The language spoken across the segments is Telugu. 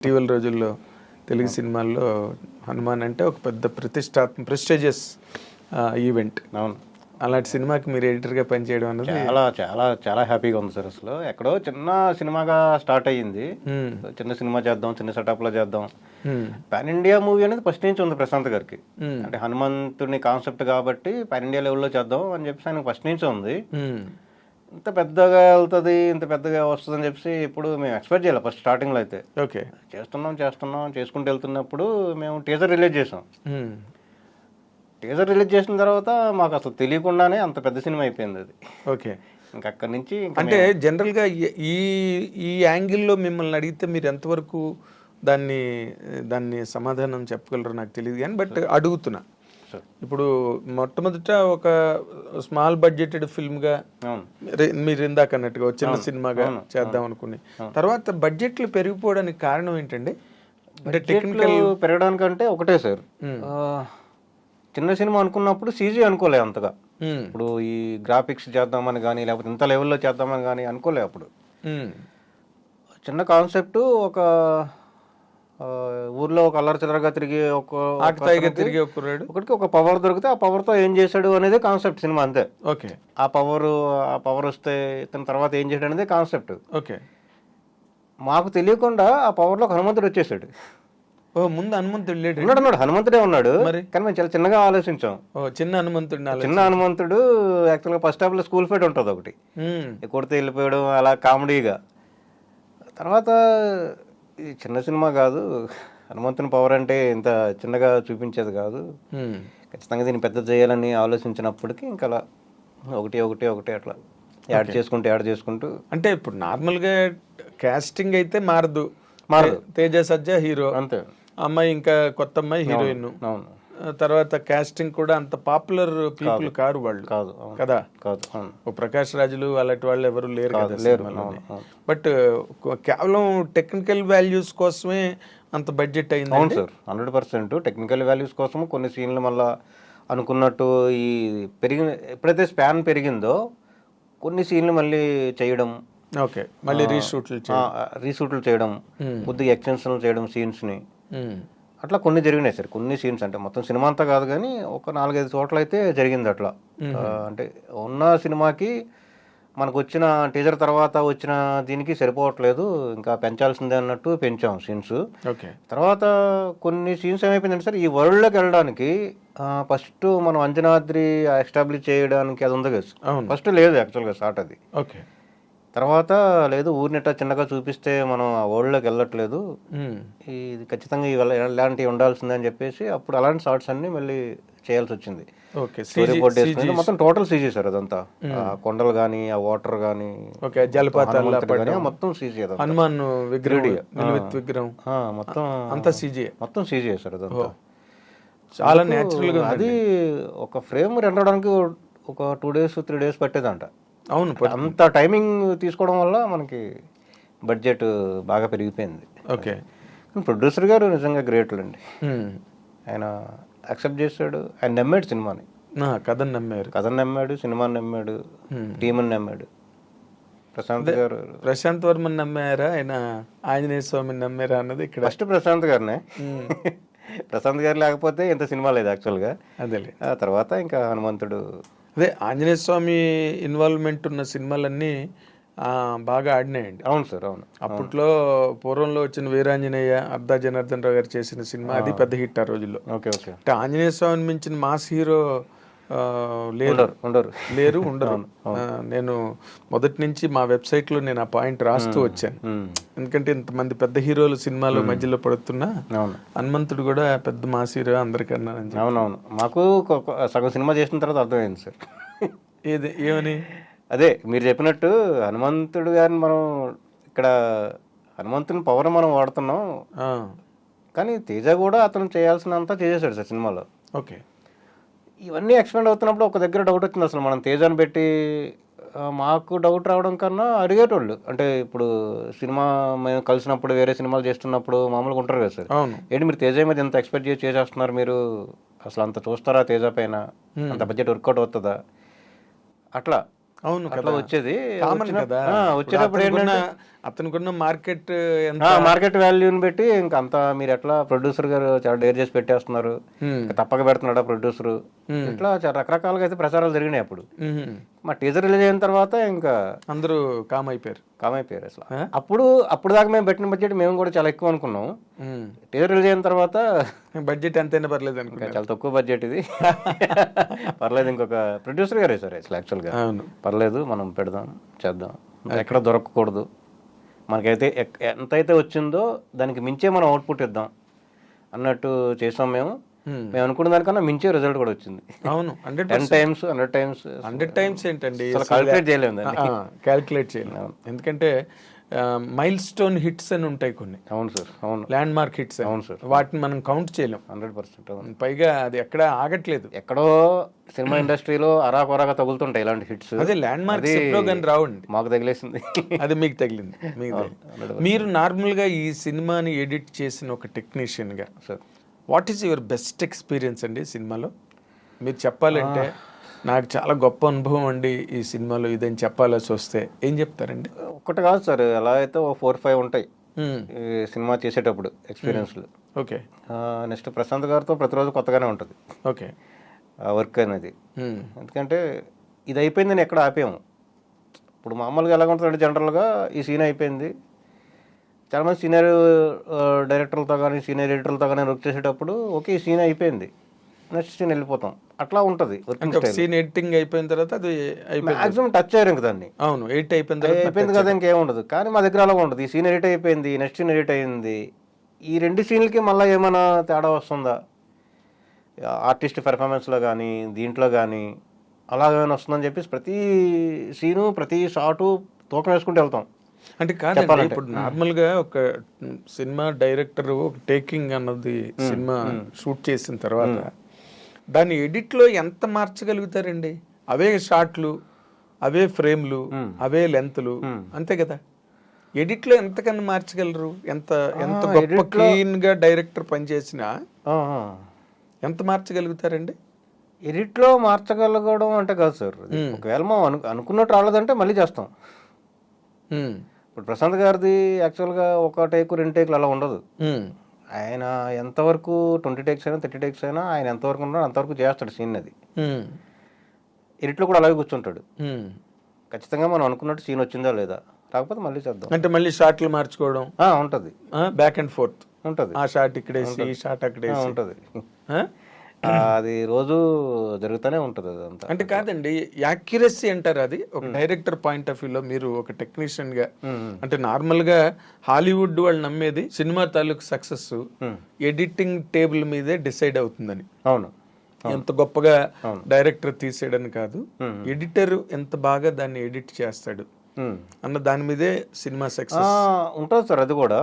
ఇటీవల రోజుల్లో తెలుగు సినిమాల్లో హనుమాన్ అంటే ఒక పెద్ద ప్రెస్టీజియస్ ఈవెంట్. అవును, అలాంటి సినిమాకి మీరు ఎడిటర్గా పనిచేయడం అనేది చాలా చాలా చాలా హ్యాపీగా ఉంది సార్. అసలు ఎక్కడో చిన్న సినిమాగా స్టార్ట్ అయ్యింది. చిన్న సినిమా చేద్దాం, చిన్న సెటప్ లో చేద్దాం. పాన్ ఇండియా మూవీ అనేది ఫస్ట్ నుంచి ఉంది ప్రశాంత్ గారికి. అంటే హనుమంతుని కాన్సెప్ట్ కాబట్టి పాన్ ఇండియా లెవెల్లో చేద్దాం అని చెప్పేసి ఆయన ఫస్ట్ నుంచి ఉంది. ఇంత పెద్దగా వెళ్తుంది, ఇంత పెద్దగా వస్తుంది అని చెప్పి ఇప్పుడు మేము ఎక్స్పెక్ట్ చేయాలి. ఫస్ట్ స్టార్టింగ్ లో అయితే ఓకే చేస్తున్నాం చేసుకుంటూ వెళ్తున్నప్పుడు మేము టీజర్ రిలీజ్ చేసాం. టీజర్ రిలీజ్ చేసిన తర్వాత మాకు అసలు తెలియకుండానే అంత పెద్ద సినిమా అయిపోయింది అది. ఓకే, ఇంకా అక్కడి నుంచి అంటే జనరల్గా ఈ ఈ యాంగిల్లో మిమ్మల్ని అడిగితే మీరు ఎంతవరకు దాన్ని సమాధానం చెప్పగలరో నాకు తెలియదు కానీ బట్ అడుగుతున్నా. ఇప్పుడు మొట్టమొదట ఒక స్మాల్ బడ్జెటెడ్ ఫిల్మ్గా మీరు ఇందాక అన్నట్టుగా చిన్న సినిమాగా చేద్దాం అనుకుని తర్వాత బడ్జెట్లు పెరిగిపోవడానికి కారణం ఏంటండి? అంటే టెక్నికల్ పెరగడానికంటే ఒకటే సార్, చిన్న సినిమా అనుకున్నప్పుడు సీజీ అనుకోలే అంతగా. ఇప్పుడు ఈ గ్రాఫిక్స్ చేద్దామని కానీ లేకపోతే ఇంత లెవెల్లో చేద్దామని కానీ అనుకోలే. అప్పుడు చిన్న కాన్సెప్ట్, ఒక ఊర్లో ఒక అల్లరి చిల్లరగా తిరిగి ఒకటికి ఒక పవర్ దొరికితే ఆ పవర్ తో ఏం చేశాడు అనేది కాన్సెప్ట్ సినిమా, అంతే. ఓకే, ఆ పవర్ వస్తే ఇతని తర్వాత ఏం చేశాడు అనేది కాన్సెప్ట్. ఓకే, మాకు తెలియకుండా ఆ పవర్ లో హనుమంతుడు వచ్చేసాడు. ముందు హనుమంతుడు లేడు, ఉన్నాడు, హనుమంతుడే ఉన్నాడు. కానీ మేము చాలా చిన్నగా ఆలోచించాం. చిన్న హనుమంతుడు యాక్చువల్ గా ఫస్ట్ హాఫ్ లో స్కూల్ ఫైట్ ఉంటుంది ఒకటి, కొడితే వెళ్ళిపోయడం అలా కామెడీగా. తర్వాత చిన్న సినిమా కాదు, హనుమంతుని పవర్ అంటే ఇంత చిన్నగా చూపించేది కాదు, ఖచ్చితంగా దీన్ని పెద్ద చేయాలని ఆలోచించినప్పటికీ ఇంకా అలా ఒకటి అట్లా యాడ్ చేసుకుంటూ అంటే ఇప్పుడు నార్మల్గా కాస్టింగ్ అయితే మారదు. తేజ సజ్జా హీరో, అంతే. అమ్మాయి ఇంకా కొత్త అమ్మాయి హీరోయిన్. అవును, తర్వాత కాస్టింగ్ కూడా అంత పాపులర్ పీపుల్ కారు వాళ్ళు, కాదు కదా. ప్రకాష్ రాజులు అలాంటి వాళ్ళు ఎవరు లేరు కదా. బట్ కేవలం టెక్నికల్ వాల్యూస్ కోసమే అంత బడ్జెట్ అయింది. అవును సార్, 100% టెక్నికల్ వాల్యూస్ కోసం కొన్ని సీన్లు మళ్ళీ అనుకున్నట్టు ఈ ఎప్పుడైతే స్పాన్ పెరిగిందో కొన్ని సీన్లు మళ్ళీ చేయడం. ఓకే, మళ్ళీ రీషూట్లు చేయడం, కొద్దిగా ఎక్స్టెన్షన్లు చేయడం సీన్స్ ని, అట్లా కొన్ని జరిగినాయి సార్. కొన్ని సీన్స్ అంటే మొత్తం సినిమా అంతా కాదు కానీ ఒక 4-5 చోట్ల అయితే జరిగింది అట్లా. అంటే ఉన్న సినిమాకి మనకు వచ్చిన టీజర్ తర్వాత వచ్చిన దీనికి సరిపోవట్లేదు, ఇంకా పెంచాల్సిందే అన్నట్టు పెంచాం సీన్స్. తర్వాత కొన్ని సీన్స్ ఏమైపోయిందంటే సార్, ఈ వరల్డ్ లోకి వెళ్ళడానికి ఫస్ట్ మనం అంజనాద్రి ఎస్టాబ్లిష్ చేయడానికి అది ఉంది కదా, ఫస్ట్ లేదు యాక్చువల్గా స్టార్ట్ అది. ఓకే, తర్వాత లేదు ఊరినిట్ట చిన్నగా చూపిస్తే మనం ఆ వరల్డ్లోకి వెళ్ళట్లేదు, ఇది ఖచ్చితంగా ఇలాంటివి ఉండాల్సిందే అని చెప్పేసి అప్పుడు అలాంటి షార్ట్స్ అన్ని మళ్ళీ చేయాల్సి వచ్చింది. మొత్తం టోటల్ సీజీ సార్ అదంతా. కొండలు కానీ, ఆ వాటర్ కానీ, జలపాతాలు మొత్తం సీజీ. హనుమాన్ విగ్రహం మొత్తం సీజీ సార్ అదంతా. చాలా నేచురల్ గా. అది ఒక ఫ్రేమ్ రెండడానికి ఒక 2 days 3 days పట్టేదంట. అవును, అంత టైమింగ్ తీసుకోవడం వల్ల మనకి బడ్జెట్ బాగా పెరిగిపోయింది. ఓకే, ప్రొడ్యూసర్ గారు నిజంగా గ్రేట్ అండి. ఆయన యాక్సెప్ట్ చేశాడు, ఆయన నమ్మాడు సినిమాని, కథను నమ్మాడు, సినిమాని నమ్మాడు, టీంని నమ్మాడు. ప్రశాంత్ వర్మని నమ్మారా, ఆయన ఆంజనేయ స్వామిని నమ్మారా అన్నది ఇక్కడ. ఫస్ట్ ప్రశాంత్ గారినే. ప్రశాంత్ గారు లేకపోతే ఇంత సినిమా లేదు యాక్చువల్గా. అదే, ఆ తర్వాత ఇంకా హనుమంతుడు. అదే ఆంజనేయ స్వామి ఇన్వాల్వ్మెంట్ ఉన్న సినిమాలన్నీ బాగా ఆడినాయండి. అవును సార్, అవును. అప్పట్లో పూర్వంలో వచ్చిన వీరాంజనేయ, అర్ధా జనార్దన్ రావు గారు చేసిన సినిమా అది పెద్ద హిట్ ఆ రోజుల్లో. అంటే ఆంజనేయ స్వామిని మించిన మాస్ హీరో ఉండరు. నేను మొదటి నుంచి మా వెబ్సైట్ లో నేను ఆ పాయింట్ రాస్తూ వచ్చాను. ఎందుకంటే ఇంతమంది పెద్ద హీరోలు సినిమాలో మధ్యలో పడుతున్నా హనుమంతుడు కూడా పెద్ద మాస్ హీరో అందరికన్నా. అవునవును, మాకు సగం సినిమా చేసిన తర్వాత అర్థమైంది సార్. ఏమని? అదే మీరు చెప్పినట్టు హనుమంతుడు గారిని మనం ఇక్కడ హనుమంతుని పవర్ మనం వాడుతున్నాం, కానీ తేజ కూడా అతను చేయాల్సినంత చేసేసాడు సార్ సినిమాలో. ఓకే, ఇవన్నీ ఎక్స్పెండ్ అవుతున్నప్పుడు ఒక దగ్గర డౌట్ వచ్చింది. అసలు మనం తేజాన్ని పెట్టి మాకు డౌట్ రావడం కన్నా అడిగేటోళ్ళు, అంటే ఇప్పుడు సినిమా మేము కలిసినప్పుడు వేరే సినిమాలు చేస్తున్నప్పుడు మామూలుగా ఉంటారు కదా సార్, ఏంటి మీరు తేజ మీద ఎంత ఎక్స్పెక్ట్ చేసేస్తున్నారు, మీరు అసలు అంత చూస్తారా తేజ పైన, అంత బడ్జెట్ వర్కౌట్ అవుతుందా, అట్లా అవును అట్లా వచ్చేది. కామన్ కదా. వచ్చేటప్పుడు ఏంటంటే అతనుకున్న మార్కెట్ మార్కెట్ వాల్యూని బట్టి ఇంకా అంతా మీరు ఎట్లా ప్రొడ్యూసర్ గారు చాలా డేర్ చేసి పెట్టేస్తున్నారు, ఇంకా తప్పక పెడుతున్నాడా ప్రొడ్యూసర్, ఇట్లా చాలా రకరకాలుగా అయితే ప్రచారాలు జరిగినాయి. అప్పుడు మా టీజర్ రిలీజ్ అయిన తర్వాత ఇంకా అందరూ కామ్ అయిపోయారు అసలు. అప్పుడు దాకా మేము పెట్టిన బడ్జెట్ మేము కూడా చాలా ఎక్కువ అనుకున్నాం. టీజర్ రిలీజ్ అయిన తర్వాత బడ్జెట్ ఎంతైనా పర్లేదు అనుకో, చాలా తక్కువ బడ్జెట్ ఇది, పర్లేదు ఇంకొక ప్రొడ్యూసర్ గారే సార్ అసలు యాక్చువల్గా, పర్లేదు మనం పెడదాం చేద్దాం, ఎక్కడ దొరకకూడదు, మనకైతే ఎంతైతే వచ్చిందో దానికి మించే మనం అవుట్పుట్ ఇద్దాం అన్నట్టు చేసాం. మేము అనుకున్న దానికన్నా మించే రిజల్ట్ కూడా వచ్చింది. అవును, 100 టైమ్స్ ఏంటండి, క్యాలిక్యులేట్ చేయలేము, క్యాలిక్యులేట్ చేయలేము. ఎందుకంటే మైల్ స్టోన్ హిట్స్ అని ఉంటాయి కొన్ని. అవును సార్, అవును, ల్యాండ్ మార్క్ హిట్స్. అవును సార్, వాటిని మనం కౌంట్ చేయలేం 100%. పైగా అది ఎక్కడ ఆగట్లేదు, ఎక్కడో సినిమా ఇండస్ట్రీలో అరాకొరాగా తగులుతుంటాయి ఇలాంటి హిట్స్. అదే ల్యాండ్ మార్క్స్ ఎప్పుడో కానీ రావండి, మాకు తగిలేసింది, అది మీకు తగిలింది. మీరు నార్మల్ గా ఈ సినిమాని ఎడిట్ చేసిన ఒక టెక్నీషియన్ గా sir, what is your best experience అండి సినిమాలో? మీరు చెప్పాలంటే నాకు చాలా గొప్ప అనుభవం అండి ఈ సినిమాలో ఇదని చెప్పాల్సి వస్తే ఏం చెప్తారండి? ఒక్కటి కాదు సార్, ఎలా అయితే 4-5 ఉంటాయి ఈ సినిమా చేసేటప్పుడు ఎక్స్పీరియన్స్లు. ఓకే. నెక్స్ట్ ప్రశాంత్ గారితో ప్రతిరోజు కొత్తగానే ఉంటుంది ఓకే వర్క్ అనేది. ఎందుకంటే ఇది అయిపోయింది నేను ఎక్కడ ఆపేము. ఇప్పుడు మామూలుగా ఎలా ఉంటుందంటే జనరల్గా ఈ సీన్ అయిపోయింది, చాలామంది సీనియర్ డైరెక్టర్లతో కానీ సీనియర్ ఎడిటర్లతో కానీ వర్క్ చేసేటప్పుడు ఓకే ఈ సీన్ అయిపోయింది, నెక్స్ట్ సీన్ వెళ్ళిపోతాం, అట్లా ఉంటుంది వర్కింగ్ స్టైల్. సీన్ ఎడిటింగ్ అయిపోయిన తర్వాత అది మాక్సిమం టచ్ అయ్యారు ఇంక దాన్ని. అవును, ఎడిట్ అయిపోయింది కదా, ఇంకేం ఉండదు. కానీ మా దగ్గర అలా ఉండదు, ఈ సీన్ ఎడిట్ అయిపోయింది, నెక్స్ట్ సీన్ ఎడిట్ అయింది, ఈ 2 సీన్లకి మళ్ళీ ఏమైనా తేడా వస్తుందా ఆర్టిస్ట్ పెర్ఫార్మెన్స్లో కానీ దీంట్లో కానీ అలా ఏమైనా వస్తుందని చెప్పేసి ప్రతి సీను ప్రతి షాటు తూకం వేసుకుంటూ వెళ్తాం. అంటే కాదండి, ఇప్పుడు నార్మల్ గా ఒక సినిమా డైరెక్టర్ ఒక టేకింగ్ అన్నది సినిమా షూట్ చేసిన తర్వాత దాని ఎడిట్ లో ఎంత మార్చగలుగుతారండి? అవే షాట్లు, అవే ఫ్రేమ్లు, అవే లెంత్లు, అంతే కదా. ఎడిట్ లో ఎంతకన్నా మార్చగలరు? ఎంత గొప్ప క్లీన్ గా డైరెక్టర్ పనిచేసినా ఎంత మార్చగలుగుతారండి? ఎడిట్ లో మార్చగలగడం అంటే కాదు సార్, ఒకవేళ మనం అనుకున్నట్టు రాలేదంటే మళ్ళీ చేస్తాం. ఇప్పుడు ప్రశాంత్ గారిది యాక్చువల్గా 1 టేకు 2 టేకులు అలా ఉండదు. ఆయన ఎంతవరకు 20 టేక్స్ అయినా 30 టేక్స్ అయినా ఆయన ఎంతవరకు ఉన్నాడో అంతవరకు చేస్తాడు సీన్. అది ఎడిట్లో కూడా అలాగే కూర్చుంటాడు. ఖచ్చితంగా మనం అనుకున్నట్టు సీన్ వచ్చిందా లేదా, రాకపోతే మళ్ళీ చేద్దాం అంటే మళ్ళీ షాట్లు మార్చుకోవడం ఉంటుంది, బ్యాక్ అండ్ ఫోర్త్ ఉంటుంది, ఆ షాట్ ఇక్కడేసి ఈ షాట్ అక్కడేసి ఉంటుంది. అది రోజు జరుగుతూనే ఉంటుంది అదంతా. అంటే కాదండి, యాక్యురసీ అంటారు అది ఒక డైరెక్టర్ పాయింట్ ఆఫ్ వ్యూలో. మీరు ఒక టెక్నీషియన్ గా అంటే నార్మల్ గా హాలీవుడ్ వాళ్ళు నమ్మేది సినిమా తాలూకు సక్సెస్ ఎడిటింగ్ టేబుల్ మీదే డిసైడ్ అవుతుందని. అవును, ఎంత గొప్పగా డైరెక్టర్ తీసేయడని కాదు, ఎడిటర్ ఎంత బాగా దాన్ని ఎడిట్ చేస్తాడు అన్న దాని మీదే సినిమా సక్సెస్ ఉంటుంది సార్. అది కూడా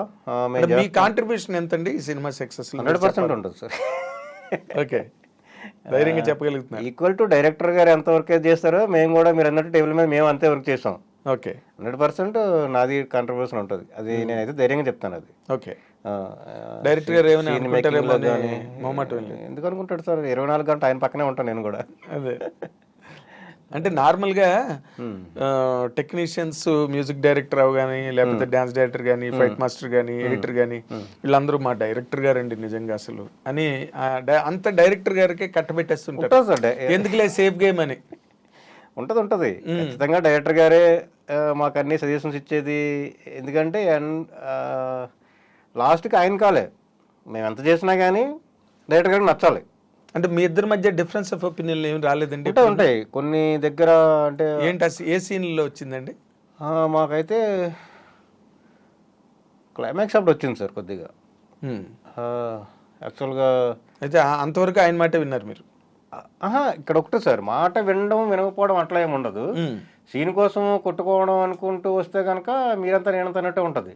మీ కాంట్రిబ్యూషన్ ఎంతండి ఈ సినిమా సక్సెస్? 100% ఉంటుంది సార్. ఓకే, ధైర్యంగా చెప్పగలుగుతున్నా. ఈక్వల్ టు డైరెక్టర్ గారు ఎంత వర్క్ చేస్తారో మేము కూడా మీరు అన్నట్టు టేబుల్ మీద మేము అంతే వర్క్ చేసాం. ఓకే, 100% నాది కాంట్రిబ్యూషన్ ఉంటుంది, అది నేనైతే ధైర్యంగా చెప్తాను. అది ఓకే. డైరెక్టర్ గారు ఏమైనా ఎందుకు అనుకుంటాడు సార్, 24 గంటలు ఆయన పక్కనే ఉంటాను నేను కూడా. అదే అంటే నార్మల్ గా టెక్నీషియన్స్ మ్యూజిక్ డైరెక్టర్ అవగాని లేకపోతే డాన్స్ డైరెక్టర్ గానీ ఫైట్ మాస్టర్ గానీ ఎడిటర్ గానీ వీళ్ళందరూ మా డైరెక్టర్ గారండి నిజంగా అసలు అని అంత డైరెక్టర్ గారికి కట్టబెట్టేస్తుంటారు. ఎందుకులే సేఫ్ గేమ్ అని ఉంటుంది. ఖచ్చితంగా డైరెక్టర్ గారే మాకు అన్ని సజెషన్స్ ఇచ్చేది. ఎందుకంటే లాస్ట్కి ఆయన కాలే, మేము ఎంత చేసినా కానీ డైరెక్టర్ గారికి నచ్చాలి. అంటే మీ ఇద్దరి మధ్య డిఫరెన్స్ ఆఫ్ ఒపీనియన్ ఏమి రాలేదండి? ఉంటాయి కొన్ని దగ్గర. అంటే ఏంటి ఏ సీన్లో వచ్చిందండి? మాకైతే క్లైమాక్స్ అప్పుడు వచ్చింది సార్ కొద్దిగా. యాక్చువల్గా అయితే అంతవరకు ఆయన మాట విన్నారు మీరు? ఇక్కడ ఒకటే సార్, మాట వినడం వినకపోవడం అట్లా ఏమి ఉండదు. సీన్ కోసం కొట్టుకోవడం అనుకుంటూ వస్తే కనుక మీరంతా నేనంత అన్నట్టే ఉంటుంది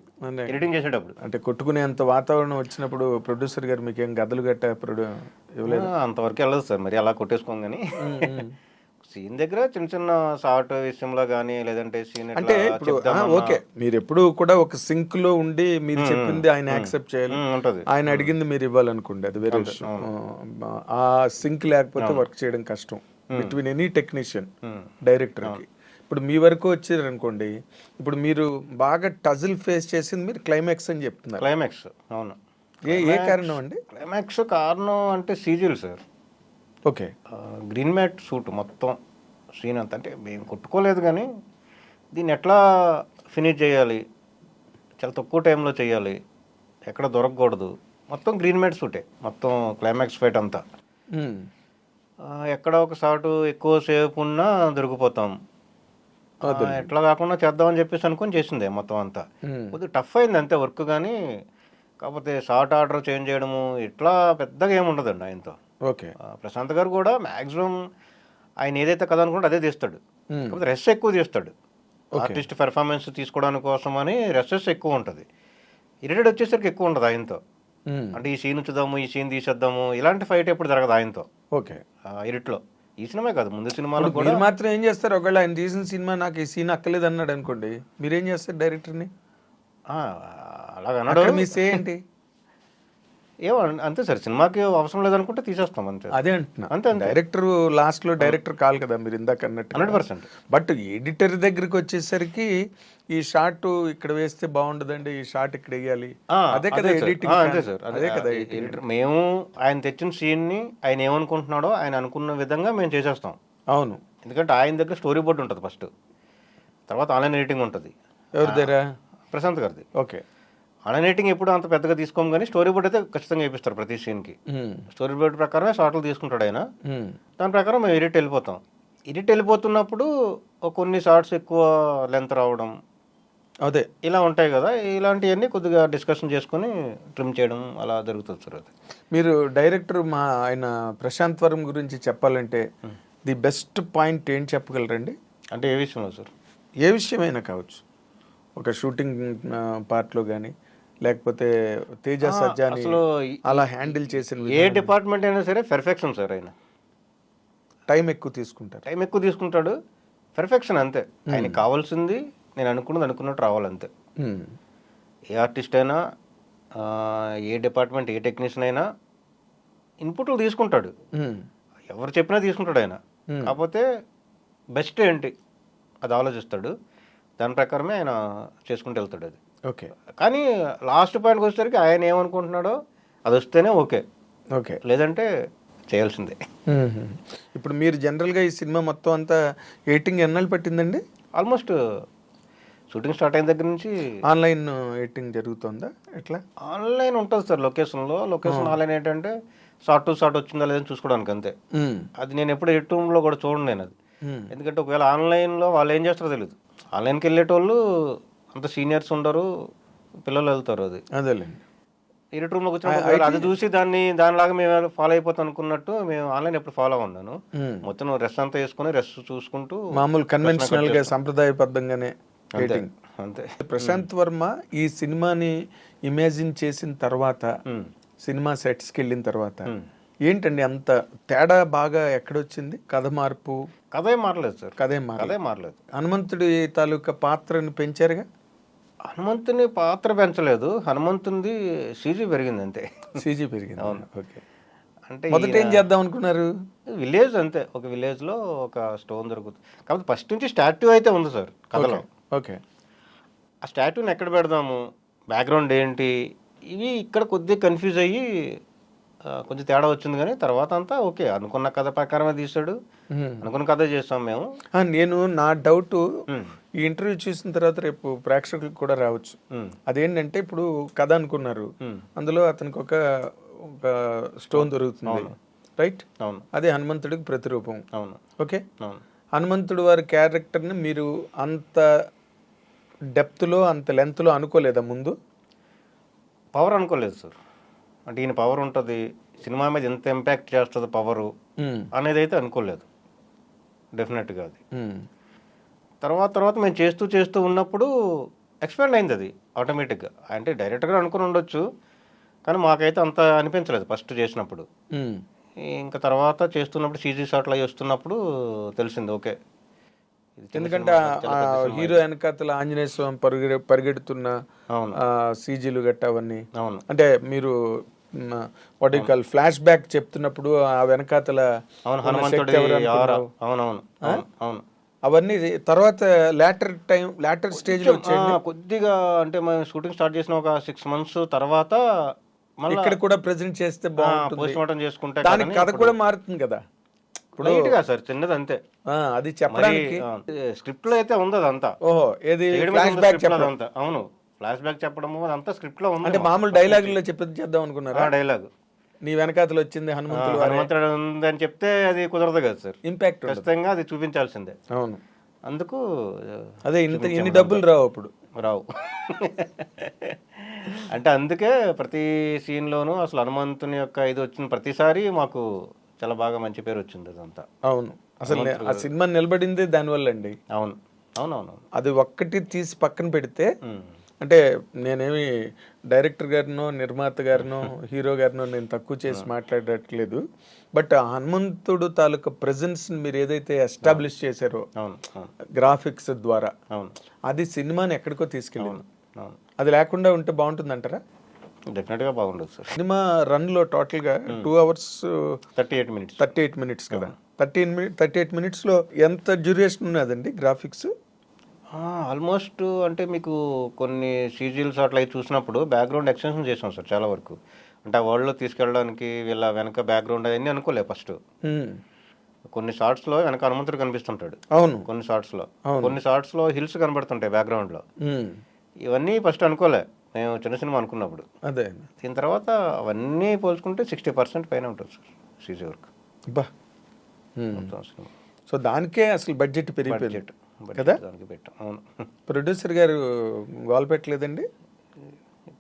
ఎడిటింగ్ చేసేటప్పుడు. అంటే కొట్టుకునేంత వాతావరణం వచ్చినప్పుడు ప్రొడ్యూసర్ గారు మీకు ఏం గదులు గట్ట ఇవ్వలేదు? అంతవరకు వెళ్ళదు సార్, మరి అలా కొట్టేసుకోం. కానీ సీన్ దగ్గర చిన్న చిన్న షార్ట్ విషయంలో కానీ లేదంటే సీన్ అంటే ఓకే, మీరు ఎప్పుడు కూడా ఒక సింక్ లో ఉండి మీరు చెప్పింది ఆయన యాక్సెప్ట్ చేయాలి, ఆయన అడిగింది మీరు ఇవ్వాలనుకోండి, అది వేరే విషయం. ఆ సింక్ లేకపోతే వర్క్ చేయడం కష్టం బిట్వీన్ ఎనీ టెక్నీషియన్ డైరెక్టర్ కి. ఇప్పుడు మీ వరకు వచ్చారు అనుకోండి, ఇప్పుడు మీరు బాగా టజిల్ ఫేస్ చేసింది మీరు క్లైమాక్స్ అని చెప్తున్నారు. క్లైమాక్స్ అవును. ఏ కారణం అండి? క్లైమాక్స్ కారణం అంటే సీజీలు sir. Okay. Green mat shoot మొత్తం సీన్ అంతా, అంటే మేము కొట్టుకోలేదు కానీ దీన్ని ఎట్లా ఫినిష్ చేయాలి, చాలా తక్కువ టైంలో చేయాలి, ఎక్కడ దొరకకూడదు, మొత్తం గ్రీన్ మ్యాట్ షూటే మొత్తం క్లైమాక్స్ ఫైట్ అంతా. ఎక్కడ ఒక షాటు ఎక్కువసేపు ఉన్నా దొరికిపోతాం, ఎట్లా కాకుండా చేద్దామని చెప్పేసి అనుకొని చేసిందే మొత్తం అంతా. కొద్దిగా టఫ్ అయింది అంతే వర్క్, కానీ కాకపోతే షార్ట్ ఆర్డర్ చేంజ్ చేయడము ఇట్లా పెద్దగా ఏమి ఉండదండి ఆయనతో. ఓకే. ప్రశాంత్ గారు కూడా మ్యాక్సిమం ఆయన ఏదైతే కథ అనుకుంటే అదే తీస్తాడు, కాకపోతే రెస్ట్ ఎక్కువ తీస్తాడు. ఆర్టిస్ట్ పెర్ఫార్మెన్స్ తీసుకోవడానికి కోసం అని రెస్టెస్ ఎక్కువ ఉంటుంది, ఇరిటెడ్ వచ్చేసరికి ఎక్కువ ఉండదు ఆయనతో. అంటే ఈ సీన్ ఉంచుదాము, ఈ సీన్ తీసేద్దాము, ఇలాంటి ఫైట్ ఎప్పుడు జరగదు ఆయనతో. ఓకే. ఇరిట్లో ఈ సినిమా కాదు, ముందు సినిమాలో కూడా మీరు మాత్రం ఏం చేస్తారు? ఒకవేళ ఆయన తీసిన సినిమా నాకు ఈ సీన్ అక్కలేదు అన్నాడు అనుకోండి, మీరేం చేస్తారు డైరెక్టర్ని? అలాగన్నాడు మీ సే ఏంటి? ఏమో అంతే సార్, సినిమాకి అవసరం లేదనుకుంటే తీసేస్తాం అంతే. అదే అంటున్నా, అంతే. డైరెక్టర్ లాస్ట్ లో డైరెక్టర్ కాల్ కదా మీరు ఇందాక అన్నట్టు 100%. బట్ ఎడిటర్ దగ్గరికి వచ్చేసరికి ఈ షాట్ ఇక్కడ వేస్తే బాగుండదండి, ఈ షాట్ ఇక్కడ వేయాలి, అదే కదా ఎడిటింగ్. అంతే సార్, అదే కదా ఎడిటర్. మేము ఆయన తెచ్చిన సీన్ ని ఆయన ఏమనుకుంటున్నాడో ఆయన అనుకున్న విధంగా మేము చేసేస్తాం. అవును, ఎందుకంటే ఆయన దగ్గర స్టోరీ బోర్డ్ ఉంటుంది ఫస్ట్, తర్వాత ఆన్లైన్ ఎడిటింగ్ ఉంటుంది. ఎవరి దగ్గర? ప్రశాంత్ గారిది. ఓకే. ఆన్లైన్ ఎడిటింగ్ ఎప్పుడు అంత పెద్దగా తీసుకోము, కానీ స్టోరీ బోర్డ్ అయితే ఖచ్చితంగా వేపిస్తారు ప్రతి సీన్కి. స్టోరీ బోర్డ్ ప్రకారమే షార్ట్లు తీసుకుంటాడు ఆయన, దాని ప్రకారం మేము ఎడిట్ వెళ్ళిపోతాం. ఎడిట్ వెళ్ళిపోతున్నప్పుడు కొన్ని షార్ట్స్ ఎక్కువ లెంత్ రావడం, అదే ఇలా ఉంటాయి కదా, ఇలాంటివన్నీ కొద్దిగా డిస్కషన్ చేసుకుని ట్రిమ్ చేయడం అలా జరుగుతుంది సార్. అది మీరు డైరెక్టర్ మా ఆయన ప్రశాంత్ వరం గురించి చెప్పాలంటే ది బెస్ట్ పాయింట్ ఏం చెప్పగలరండి? అంటే ఏ విషయంలో సార్? ఏ విషయమైనా కావచ్చు, ఒక షూటింగ్ పార్ట్లో కానీ లేకపోతే తేజ సజ్జాని అసలు అలా హ్యాండిల్ చేసిన ఏ డిపార్ట్మెంట్ అయినా సరే పెర్ఫెక్షన్ సార్. ఆయన టైం ఎక్కువ తీసుకుంటాడు, పెర్ఫెక్షన్ అంతే. ఆయనకి కావాల్సింది నేను అనుకున్నట్టు రావాలంతే. ఏ ఆర్టిస్ట్ అయినా, ఏ డిపార్ట్మెంట్, ఏ టెక్నీషియన్ అయినా ఇన్పుట్లు తీసుకుంటాడు, ఎవరు చెప్పినా తీసుకుంటాడు ఆయన. కాకపోతే బెస్ట్ ఏంటి అది ఆలోచిస్తాడు, దాని ప్రకారమే ఆయన చేసుకుంటూ వెళ్తాడు అది. ఓకే. కానీ లాస్ట్ పాయింట్కి వచ్చేసరికి ఆయన ఏమనుకుంటున్నాడో అది వస్తేనే ఓకే, లేదంటే చేయాల్సిందే. ఇప్పుడు మీరు జనరల్గా ఈ సినిమా మొత్తం అంతా ఎడిటింగ్ ఎన్నాళ్ళు పట్టిందండి? ఆల్మోస్ట్ షూటింగ్ స్టార్ట్ అయిన దగ్గర నుంచి ఆన్లైన్ ఎడిటింగ్ జరుగుతుందా? ఎట్లా? ఆన్లైన్ ఉంటుంది సార్ లొకేషన్ ఆన్లైన్ ఏంటంటే షార్ట్ టు షార్ట్ వచ్చిందా లేదని చూసుకోవడానికి అంతే. అది నేను ఎప్పుడు ఎడిట్ రూమ్లో కూడా చూడండి నేను అది, ఎందుకంటే ఒకవేళ ఆన్లైన్లో వాళ్ళు ఏం చేస్తారో తెలియదు. ఆన్లైన్కి వెళ్ళేటోళ్ళు అంత సీనియర్స్ ఉండరు, పిల్లలు వెళ్తారు. అది అదేలేండి. ఎడిట్ రూమ్లోకి వచ్చినప్పుడు అది చూసి దానిలాగా మేము ఫాలో అయిపోతాం అనుకున్నట్టు మేము ఆన్లైన్ ఎప్పుడు ఫాలో ఉన్నాను. మొత్తం రెస్ట్ అంతా వేసుకుని రెస్ట్ చూసుకుంటూ మామూలు కన్వెన్షనల్ గా సంప్రదాయబద్ధంగానే అంతే. ప్రశాంత్ వర్మ ఈ సినిమాని ఇమాజిన్ చేసిన తర్వాత, సినిమా సెట్స్కి వెళ్ళిన తర్వాత ఏంటండి అంత తేడా బాగా ఎక్కడొచ్చింది? కథ మార్పు? కథే మారలేదు సార్, కథే మారలేదు. హనుమంతుడి తాలూకా పాత్రను పెంచారుగా? హనుమంతుని పాత్ర పెంచలేదు, హనుమంతునిది సీజీ పెరిగింది అంతే. సీజీ పెరిగింది. అవును. ఓకే. అంటే మొదట ఏం చేద్దాం అనుకున్నారు? విలేజ్ అంతే, ఒక విలేజ్ లో ఒక స్టోన్ దొరుకుతుంది. కాబట్టి ఫస్ట్ నుంచి స్టాట్యూ అయితే ఉంది సార్ కథలో. ఓకే. ఆ స్టాట్యూని ఎక్కడ పెడదాము, బ్యాక్గ్రౌండ్ ఏంటి, ఇవి ఇక్కడ కొద్దిగా కన్ఫ్యూజ్ అయ్యి కొంచెం తేడా వచ్చింది. కానీ తర్వాత అంతా ఓకే, అనుకున్న కథ ప్రకారమే తీసాడు, అనుకున్న కథ చేస్తాం మేము. నేను నా డౌట్ ఈ ఇంటర్వ్యూ చూసిన తర్వాత రేపు ప్రేక్షకులకు కూడా రావచ్చు. అదేంటంటే ఇప్పుడు కథ అనుకున్నారు, అందులో అతనికి ఒక స్టోన్ దొరుకుతుంది, రైట్? అవును. అదే హనుమంతుడికి ప్రతిరూపం. అవును. ఓకే. అవును. హనుమంతుడు వారి క్యారెక్టర్ని మీరు అంత డెప్త్లో అంత లెంత్లో అనుకోలేదా ముందు? పవర్ అనుకోలేదు సార్, అంటే ఈయన పవర్ ఉంటుంది, సినిమా మీద ఎంత ఇంపాక్ట్ చేస్తుంది పవరు అనేది అయితే అనుకోలేదు డెఫినెట్గా. అది తర్వాత మేము చేస్తూ ఉన్నప్పుడు ఎక్స్పాండ్ అయింది అది ఆటోమేటిక్గా. అంటే డైరెక్ట్గా అనుకుని ఉండొచ్చు, కానీ మాకైతే అంత అనిపించలేదు ఫస్ట్ చేసినప్పుడు. ఇంకా తర్వాత చేస్తున్నప్పుడు సీజీ షాట్లు అవి వస్తున్నప్పుడు తెలిసింది ఓకే. ఎందుకంటే హీరో వెనకాతల ఆంజనేయ స్వామి పరిగెడుతున్న సీజీలు గట్ట అవన్నీ, అంటే మీరు what you call flash back చెప్తున్నప్పుడు ఆ వెనకాతల అవన్నీ తర్వాత లాటర్ స్టేజ్ లో వచ్చాయండి. కొద్దిగా అంటే మనం షూటింగ్ స్టార్ట్ చేసిన ఒక 6 months తర్వాత మళ్ళీ ఇక్కడ కూడా ప్రెజెంట్ చేస్తే బాగుంటుంది, పోస్ట్ మార్టం చేసుకుంటే దానికి కథ కూడా మారుతుంది కదా. లైట్ గా సార్, చిన్నది అంతే. అది చెప్పడానికి స్క్రిప్ట్ లో అయితే ఉంది అదంతా. ఓహో, ఏది ఫ్లాష్ బ్యాక్ చెప్పడం. అంతా అవును, ఫ్లాష్ బ్యాక్ చెప్పడము అదంతా స్క్రిప్ట్ లో ఉంది. అంటే మామూలు డైలాగుల్లో చెప్పేది చేద్దాం అనుకున్నారా? డైలాగ్ నీ వెనకాతలు వచ్చింది హనుమంతుడు ఉందని చెప్తే అది కుదరదు కదా సార్. ఇంపాక్ట్ ఖచ్చితంగా అది చూపించాల్సిందే. అవును, అందుకు అదే ఇన్ని డబ్బులు రావు అప్పుడు రావు. అంటే అందుకే ప్రతి సీన్ లోనూ అసలు హనుమంతుని యొక్క ఇది వచ్చిన ప్రతిసారి మాకు చాలా బాగా మంచి పేరు వచ్చింది అదంతా. అవును, అసలు ఆ సినిమా నిలబడింది దానివల్ల అండి. అవును అవునవును. అది ఒక్కటి తీసి పక్కన పెడితే, అంటే నేనేమి డైరెక్టర్ గారినో నిర్మాత గారినో హీరో గారినో నేను తక్కువ చేసి మాట్లాడట్లేదు, బట్ హనుమంతుడు తాలూకా ప్రెజెన్స్ మీరు ఏదైతే ఎస్టాబ్లిష్ చేశారో గ్రాఫిక్స్ ద్వారా, అది సినిమాని ఎక్కడికో తీసుకెళ్ళాను. అది లేకుండా ఉంటే బాగుంటుంది అంటారా? డెఫినెట్ గా బాగుండదు సార్. సినిమా రన్ లో టోటల్ గా 2 hours 38 minutes కదా. 38 minutes లో ఎంత డ్యూరేషన్ ఉన్నదండి గ్రాఫిక్స్? ఆల్మోస్ట్ అంటే మీకు కొన్ని సీజీల్స్ అట్లా చూసినప్పుడు బ్యాక్గ్రౌండ్ ఎక్స్టెన్షన్ చేసాం సార్ చాలా వరకు. అంటే ఆ వరల్డ్ లో తీసుకెళ్ళడానికి వీళ్ళ వెనక బ్యాక్గ్రౌండ్ అవన్నీ అనుకోలే ఫస్ట్. కొన్ని షార్ట్స్ లో వెనక హనుమంతుడు కనిపిస్తుంటాడు. అవును, కొన్ని షార్ట్స్ లో హిల్స్ కనబడుతుంటాయి బ్యాక్గ్రౌండ్ లో. ఇవన్నీ ఫస్ట్ అనుకోలే మేము చిన్న సినిమా అనుకున్నప్పుడు. అదే దీని తర్వాత అవన్నీ పోల్చుకుంటే 60% పైన ఉంటుంది సార్ సీజీ వర్క్. సో దానికే అసలు బడ్జెట్ పెరిగిపోయింది కదా. అవును, ప్రొడ్యూసర్ గారు గోల్ పెట్టలేదండి?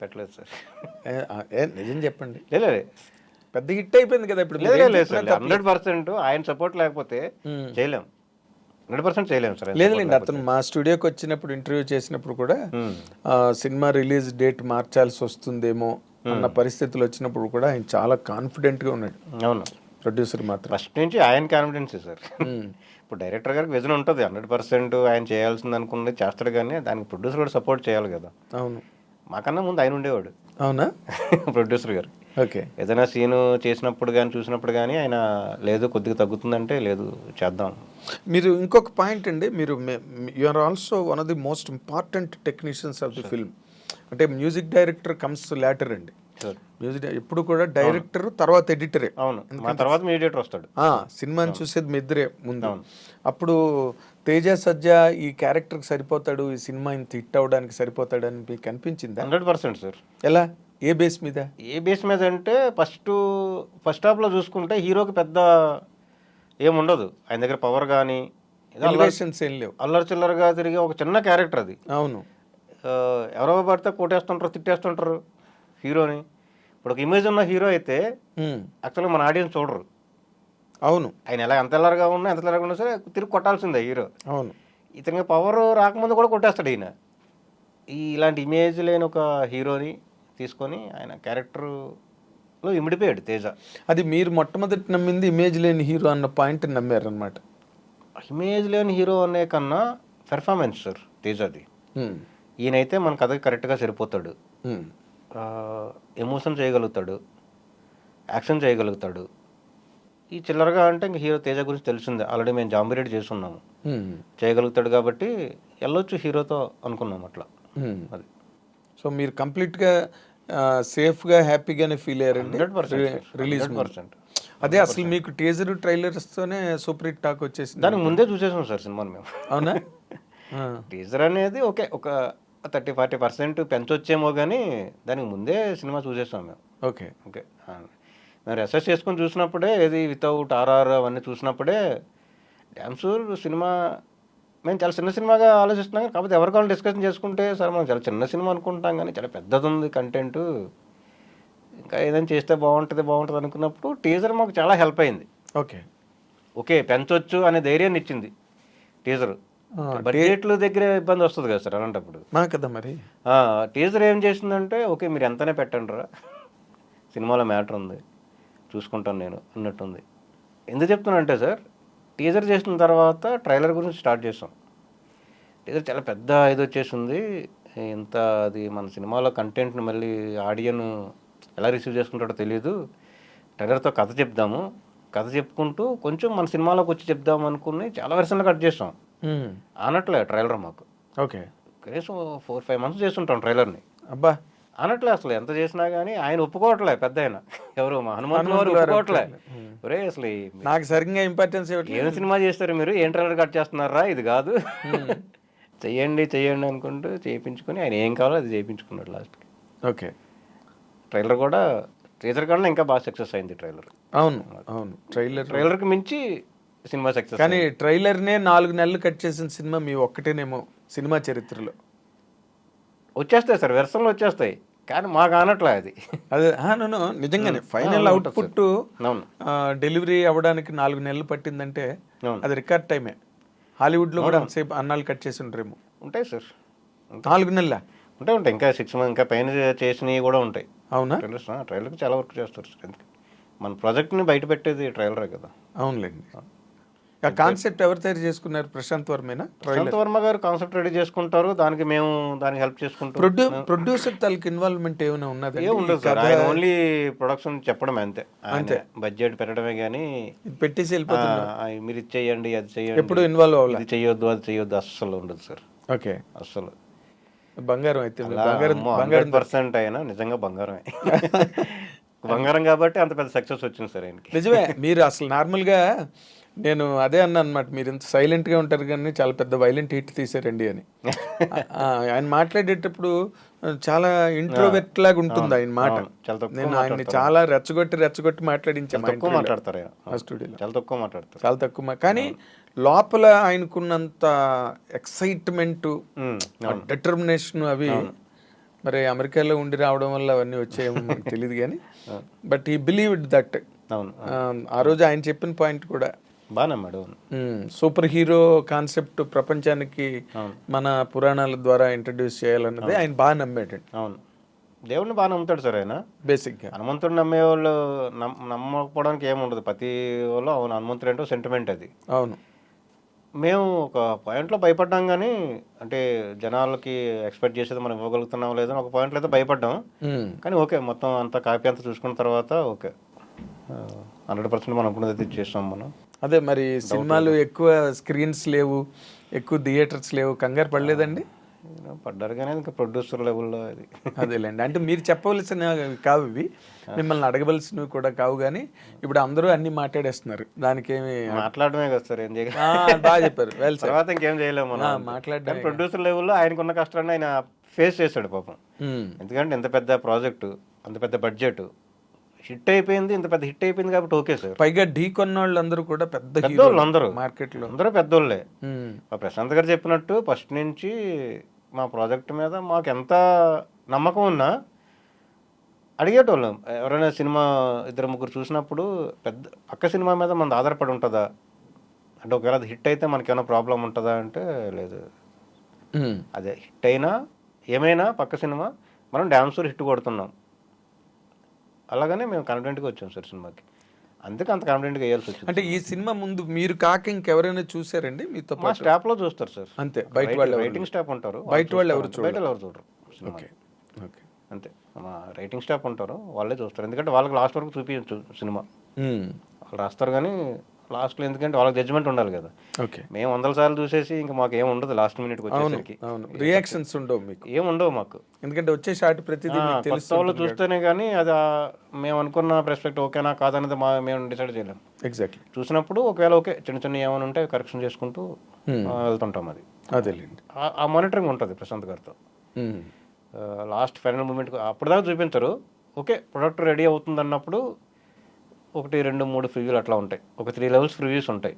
పెట్టలేదు సార్. నిజం చెప్పండి. లేదు, పెద్ద హిట్ అయిపోయింది కదా ఇప్పుడు. 100% ఆయన సపోర్ట్ లేకపోతే చేయలేం. 100% చేయలేము సార్. లేదులేండి, అతను మా స్టూడియోకి వచ్చినప్పుడు ఇంటర్వ్యూ చేసినప్పుడు కూడా సినిమా రిలీజ్ డేట్ మార్చాల్సి వస్తుందేమో అన్న పరిస్థితులు వచ్చినప్పుడు కూడా ఆయన చాలా కాన్ఫిడెంట్ గా ఉన్నాడు. అవును, ప్రొడ్యూసర్ మాత్రం ఫస్ట్ నుంచి ఆయన కాన్ఫిడెన్స్ సార్. ఇప్పుడు డైరెక్టర్ గారికి విజన్ ఉంటుంది, 100% ఆయన చేయాల్సింది అనుకున్నది చేస్తాడు, కానీ దానికి ప్రొడ్యూసర్ కూడా సపోర్ట్ చేయాలి కదా. అవును, మాకన్నా ముందు ఆయన ఉండేవాడు. అవునా? ప్రొడ్యూసర్ గారు ఓకే, ఏదైనా సీను చేసినప్పుడు కానీ చూసినప్పుడు కానీ ఆయన లేదు కొద్దిగా తగ్గుతుందంటే లేదు చేద్దాం. మీరు ఇంకొక పాయింట్ అండి, మీరు you are also one of the most important technicians of the film. అంటే మ్యూజిక్ డైరెక్టర్ కమ్స్ లాటర్ అండి. మ్యూజిక్ ఎప్పుడు కూడా డైరెక్టర్ తర్వాత ఎడిటరే. అవును, తర్వాత ఎడిటర్ వస్తాడు. సినిమాని చూసేది మీ ఇద్దరే ముందు. అప్పుడు తేజ సజ్జ ఈ క్యారెక్టర్కి సరిపోతాడు, ఈ సినిమా ఇంత హిట్ అవడానికి సరిపోతాడు అని మీకు అనిపించిందా? 100% సార్. ఎలా, ఏ బేస్ మీద? అంటే ఫస్ట్ హాఫ్ లో చూసుకుంటే హీరోకి పెద్ద ఏముండదు, ఆయన దగ్గర పవర్ కానీ ఏం లేవు, అల్లరి చిల్లరగా తిరిగే ఒక చిన్న క్యారెక్టర్ అది. అవును, ఎవరో పడితే కొట్టేస్తుంటారు, తిట్టేస్తుంటారు హీరోని. ఇప్పుడు ఒక ఇమేజ్ ఉన్న హీరో అయితే యాక్చువల్గా మన ఆడియన్స్ చూడరు. అవును, ఆయన ఎంత ఎల్లరగా ఉన్నా సరే తిరిగి కొట్టాల్సిందే హీరో. అవును, ఇతనికి పవర్ రాకముందు కూడా కొట్టేస్తాడు ఈయన. ఇలాంటి ఇమేజ్ లేని ఒక హీరోని తీసుకొని ఆయన క్యారెక్టర్లో ఇమిడిపోయాడు తేజ. అది మీరు మొట్టమొదటి నమ్మింది ఇమేజ్ లేని హీరో అన్న పాయింట్ నమ్మారు అనమాట. ఇమేజ్ లేని హీరో అనే కన్నా పెర్ఫార్మెన్స్ సార్ తేజది. ఈయనైతే మన కథకి కరెక్ట్గా సరిపోతాడు, ఎమోషన్ చేయగలుగుతాడు, యాక్షన్ చేయగలుగుతాడు. ఈ చిల్లరగా అంటే ఇంక హీరో తేజ గురించి తెలిసిందే, ఆల్రెడీ మేము జాంబిరెడ్డి చేస్తున్నాము, చేయగలుగుతాడు కాబట్టి వెళ్ళొచ్చు హీరోతో అనుకున్నాం అట్లా. అది సో మీరు కంప్లీట్గా సేఫ్గా హ్యాపీగానే ఫీల్ అయ్యారండి 100% రిలీజ్? అదే అసలు మీకు టీజర్ ట్రైలర్స్తోనే సూపర్ హిట్ టాక్ వచ్చేసింది. దానికి ముందే చూసేసాం సార్ సినిమాని మేము. అవునా? టీజర్ అనేది ఓకే ఒక 30-40% పెంచొచ్చేమో కానీ దానికి ముందే సినిమా చూసేసాం మేము. ఓకే ఓకే, మేము రిసెర్చ్ చేసుకొని చూసినప్పుడే, ఏది వితౌట్ ఆర్ఆర్ అవన్నీ చూసినప్పుడే డ్యామ్ షూర్ సినిమా మేము చాలా చిన్న సినిమాగా ఆలోచిస్తున్నాం. కాకపోతే ఎవరి కావాలి డిస్కషన్ చేసుకుంటే సార్ మనం చాలా చిన్న సినిమా అనుకుంటాం కానీ చాలా పెద్దది ఉంది కంటెంట్, ఇంకా ఏదైనా చేస్తే బాగుంటుంది అనుకున్నప్పుడు టీజర్ మాకు చాలా హెల్ప్ అయింది. ఓకే పెంచొచ్చు అనే ధైర్యాన్ని ఇచ్చింది టీజర్. బడ్జెట్ల దగ్గర ఇబ్బంది వస్తుంది కదా సార్ అలాంటప్పుడు. కదా మరి టీజర్ ఏం చేసిందంటే ఓకే మీరు ఎంతనే పెట్టండి రా, సినిమాలో మ్యాటర్ ఉంది చూసుకుంటాను నేను అన్నట్టుంది. ఎందుకు చెప్తున్నానంటే సార్, టీజర్ చేసిన తర్వాత ట్రైలర్ గురించి స్టార్ట్ చేసాం. టీజర్ చాలా పెద్ద ఇది వచ్చేసింది, ఇంత అది మన సినిమాలో కంటెంట్ని మళ్ళీ ఆడియన్ ఎలా రిసీవ్ చేసుకుంటాడో తెలియదు, ట్రైలర్తో కథ చెప్దాము, కథ చెప్పుకుంటూ కొంచెం మన సినిమాలోకి వచ్చి చెప్దాం అనుకుని చాలా వెర్షన్లు కట్ చేసాం. అనట్లే ట్రైలర్ మాకు. ఓకే. కనీసం 4-5 months చేస్తుంటాం ట్రైలర్ని. అబ్బా, అనట్లే అసలు ఎంత చేసినా కానీ ఆయన ఒప్పుకోవట్లే. పెద్ద ఆయన ఎవరు మా హనుమంతులు గారు ఒప్పుకోవట్లే. ఒరే అసలు నాకు సరిగ్గా ఇంపార్టెన్స్ ఏం సినిమా చేస్తారు మీరు, ఏం ట్రైలర్ కట్ చేస్తున్నారా, ఇది కాదు చెయ్యండి చెయ్యండి అనుకుంటూ చేయించుకొని ఆయన ఏం కావాలో అది చేయించుకున్నాడు లాస్ట్కి. ఓకే. ట్రైలర్ కూడా టీజర్ కన్నా ఇంకా బాగా సక్సెస్ అయింది ట్రైలర్. అవును అవును, ట్రైలర్కి మించి సినిమా సక్సెస్. కానీ ట్రైలర్నే 4 నెలలు కట్ చేసిన సినిమా మీ ఒక్కటేనేమో సినిమా చరిత్రలో. వచ్చేస్తాయి సార్, వెర్షన్లు వచ్చేస్తాయి, కానీ మాకు అనట్లే అది. అదే నిజంగానే ఫైనల్ అవుట్పుట్ డెలివరీ అవ్వడానికి 4 నెలలు పట్టిందంటే అది రికార్డ్ టైమే. హాలీవుడ్ లో కూడా అంతసేపు అన్నాళ్ళు కట్ చేసి ఉంటారేమో. ఉంటాయి సార్, 4 నెలల ఉంటాయి ఉంటాయి, ఇంకా 6 months ఇంకా పైన చేసినవి కూడా ఉంటాయి. అవునా? ట్రైలర్కి చాలా వర్క్ చేస్తారు సార్, ఎందుకు మన ప్రాజెక్ట్ని బయట పెట్టేది ట్రైలరే కదా. అవునులేండి. ఆ కాన్సెప్ట్ ఎవరు తయారు చేసుకున్నారు? ప్రశాంత్ వర్మేనా? ప్రశాంత్ వర్మ గారు కాన్సెప్ట్ రెడీ చేసుకుంటారు, దానికి మేము దానికి హెల్ప్ చేసుకుంటాం. ప్రొడ్యూసర్ తాలూకు ఇన్వాల్వ్మెంట్ ఏమైనా ఉన్నది? ఏం ఉండదు సార్, ఆయన ఓన్లీ ప్రొడక్షన్ చెప్పడమే అంతే. అంతే, బడ్జెట్ పెట్టడమే కానీ పెట్టేసి వెళ్ళిపోతున్నారు. మీరు ఇది చెయ్యండి అది చెయ్యండి, ఎప్పుడు ఇన్వాల్వ్ అవ్వాలి, ఇది చెయ్యొద్దు అది చెయ్యొద్దు అస్సలు ఉండదు సార్. ఓకే. అస్సలు బంగారం అయితే 100% అయినా నిజంగా బంగారమే. బంగారం కాబట్టి అంత పెద్ద సక్సెస్ వచ్చింది సార్ ఆయనకి. నిజమే. మీరు అసలు నార్మల్గా నేను అదే అన్నా అనమాట, మీరు ఇంత సైలెంట్గా ఉంటారు కానీ చాలా పెద్ద వైలెంట్ హిట్ తీసారండి అని. ఆయన మాట్లాడేటప్పుడు చాలా ఇంట్రోవర్ట్ లాగా ఉంటుంది ఆయన మాట. నేను ఆయన్ని చాలా రెచ్చగొట్టి మాట్లాడించాను ఆ స్టూడియోలో. చాలా తక్కువ మాట్లాడతారు, చాలా తక్కువ. కానీ లోపల ఆయనకున్నంత ఎక్సైట్మెంట్, డిటర్మినేషన్ అవి మరి అమెరికాలో ఉండి రావడం వల్ల అవన్నీ వచ్చాయేమో మనకు తెలియదు కానీ, బట్ ఈ బిలీవ్డ్ దట్. ఆ రోజు ఆయన చెప్పిన పాయింట్ కూడా బాగా నమ్మాడు. సూపర్ హీరో కాన్సెప్ట్ ప్రపంచానికి మన పురాణాల ద్వారా ఇంట్రడ్యూస్ చేయాలన్నది ఆయన బాగా నమ్మాడు. అవును, దేవుడిని బాగా నమ్ముతాడు సార్ ఆయన. బేసిక్గా హనుమంతుడు నమ్మేవాళ్ళు నమ్మకపోవడానికి ఏముండదు, ప్రతి వాళ్ళు అవును హనుమంతుడు ఏంటో సెంటిమెంట్ అది. అవును. మేము ఒక పాయింట్లో భయపడ్డాం కానీ, అంటే జనాలకి ఎక్స్పెక్ట్ చేసేది మనం ఇవ్వగలుగుతున్నాం లేదని ఒక పాయింట్లో అయితే భయపడ్డాం. కానీ ఓకే, మొత్తం అంతా కాపీ అంతా చూసుకున్న తర్వాత ఓకే 100% మనం అనుకున్నది చేస్తాం మనం. అదే మరి సినిమాలు ఎక్కువ స్క్రీన్స్ లేవు, ఎక్కువ థియేటర్స్ లేవు, కంగారు పడలేదండి? పడ్డారు కానీ ఇంకా ప్రొడ్యూసర్ లెవెల్లో అది. అదేలేండి, అంటే మీరు చెప్పవలసినవి కావు ఇవి, మిమ్మల్ని అడగవలసినవి కూడా కావు. కానీ ఇప్పుడు అందరూ అన్ని మాట్లాడేస్తున్నారు, దానికి ఏమి మాట్లాడమే కదా సార్, ఏం చేయాలి. బాగా చెప్పారు. తర్వాత ఇంకేం చేయలేము మనం మాట్లాడడం. ప్రొడ్యూసర్ లెవెల్లో ఆయనకున్న కష్టాన్ని ఆయన ఫేస్ చేశాడు పాపం. ఎందుకంటే ఎంత పెద్ద ప్రాజెక్టు, అంత పెద్ద బడ్జెట్, హిట్ అయిపోయింది, ఇంత పెద్ద హిట్ అయిపోయింది కాబట్టి ఓకే సార్. పైగా ఢీ కొన్న వాళ్ళందరూ కూడా పెద్దోళ్ళు, అందరూ మార్కెట్లో అందరూ పెద్దోళ్ళే. ప్రశాంత్ గారు చెప్పినట్టు ఫస్ట్ నుంచి మా ప్రాజెక్ట్ మీద మాకు ఎంత నమ్మకం ఉన్నా అడిగేటోళ్ళం. ఎవరైనా సినిమా 2-3 చూసినప్పుడు పెద్ద పక్క సినిమా మీద మనది ఆధారపడి ఉంటుందా అంటే, ఒకవేళ అది హిట్ అయితే మనకేమైనా ప్రాబ్లం ఉంటుందా అంటే లేదు. అదే హిట్ అయినా ఏమైనా పక్క సినిమా మనం డ్యామ్సూర్ హిట్ కొడుతున్నాం, అలాగనే మేము కాన్ఫిడెంట్గా వచ్చాం సార్ సినిమాకి. అందుకే అంత కాన్ఫిడెంట్గా వేయాల్సి వచ్చింది. అంటే ఈ సినిమా ముందు మీరు కాక ఇంకెవరైనా చూసారండి మీతో? మా స్టాఫ్లో చూస్తారు సార్, అంతే. బయట వాళ్ళు రైటింగ్ స్టాఫ్ ఉంటారు, బయట వాళ్ళు ఎవరు చూడరు. ఓకే ఓకే, అంతే. మా రైటింగ్ స్టాఫ్ ఉంటారు, వాళ్ళే చూస్తారు. ఎందుకంటే వాళ్ళకి లాస్ట్ వరకు చూపించచ్చు సినిమా, వాళ్ళు రాస్తారు కానీ లాస్ట్లో, ఎందుకంటే వాళ్ళకి జడ్జ్మెంట్ ఉండాలి కదా. ఓకే. మేము 100 సార్లు చూసేసి ఇంకా మాకు ఏం ఉండదు లాస్ట్ మినిట్కి వచ్చేసరికి. రియాక్షన్స్ ఉండవు మీకు? ఏం ఉండవు మాకు, ఎందుకంటే వచ్చే షాట్ ప్రతిదీ వాళ్ళు చూస్తేనే కానీ అది మేము అనుకున్న పర్స్పెక్ట్ ఓకేనా కాదనేది మేము డిసైడ్ చేయలేము. ఎగ్జాక్ట్లీ. చూసినప్పుడు ఒకవేళ ఓకే, చిన్న ఏమైనా ఉంటే కరెక్షన్ చేసుకుంటూ వెళ్తుంటాం. అది అదేలేండి, ఆ మానిటరింగ్ ఉంటుంది ప్రశాంత్ గారితో. లాస్ట్ ఫైనల్ మూమెంట్ అప్పటిదాకా చూపించరు. ఓకే, ప్రొడక్ట్ రెడీ అవుతుంది అన్నప్పుడు 1, 2, 3 ప్రివ్యూలు అట్లా ఉంటాయి. ఒక 3 levels ప్రివ్యూస్ ఉంటాయి.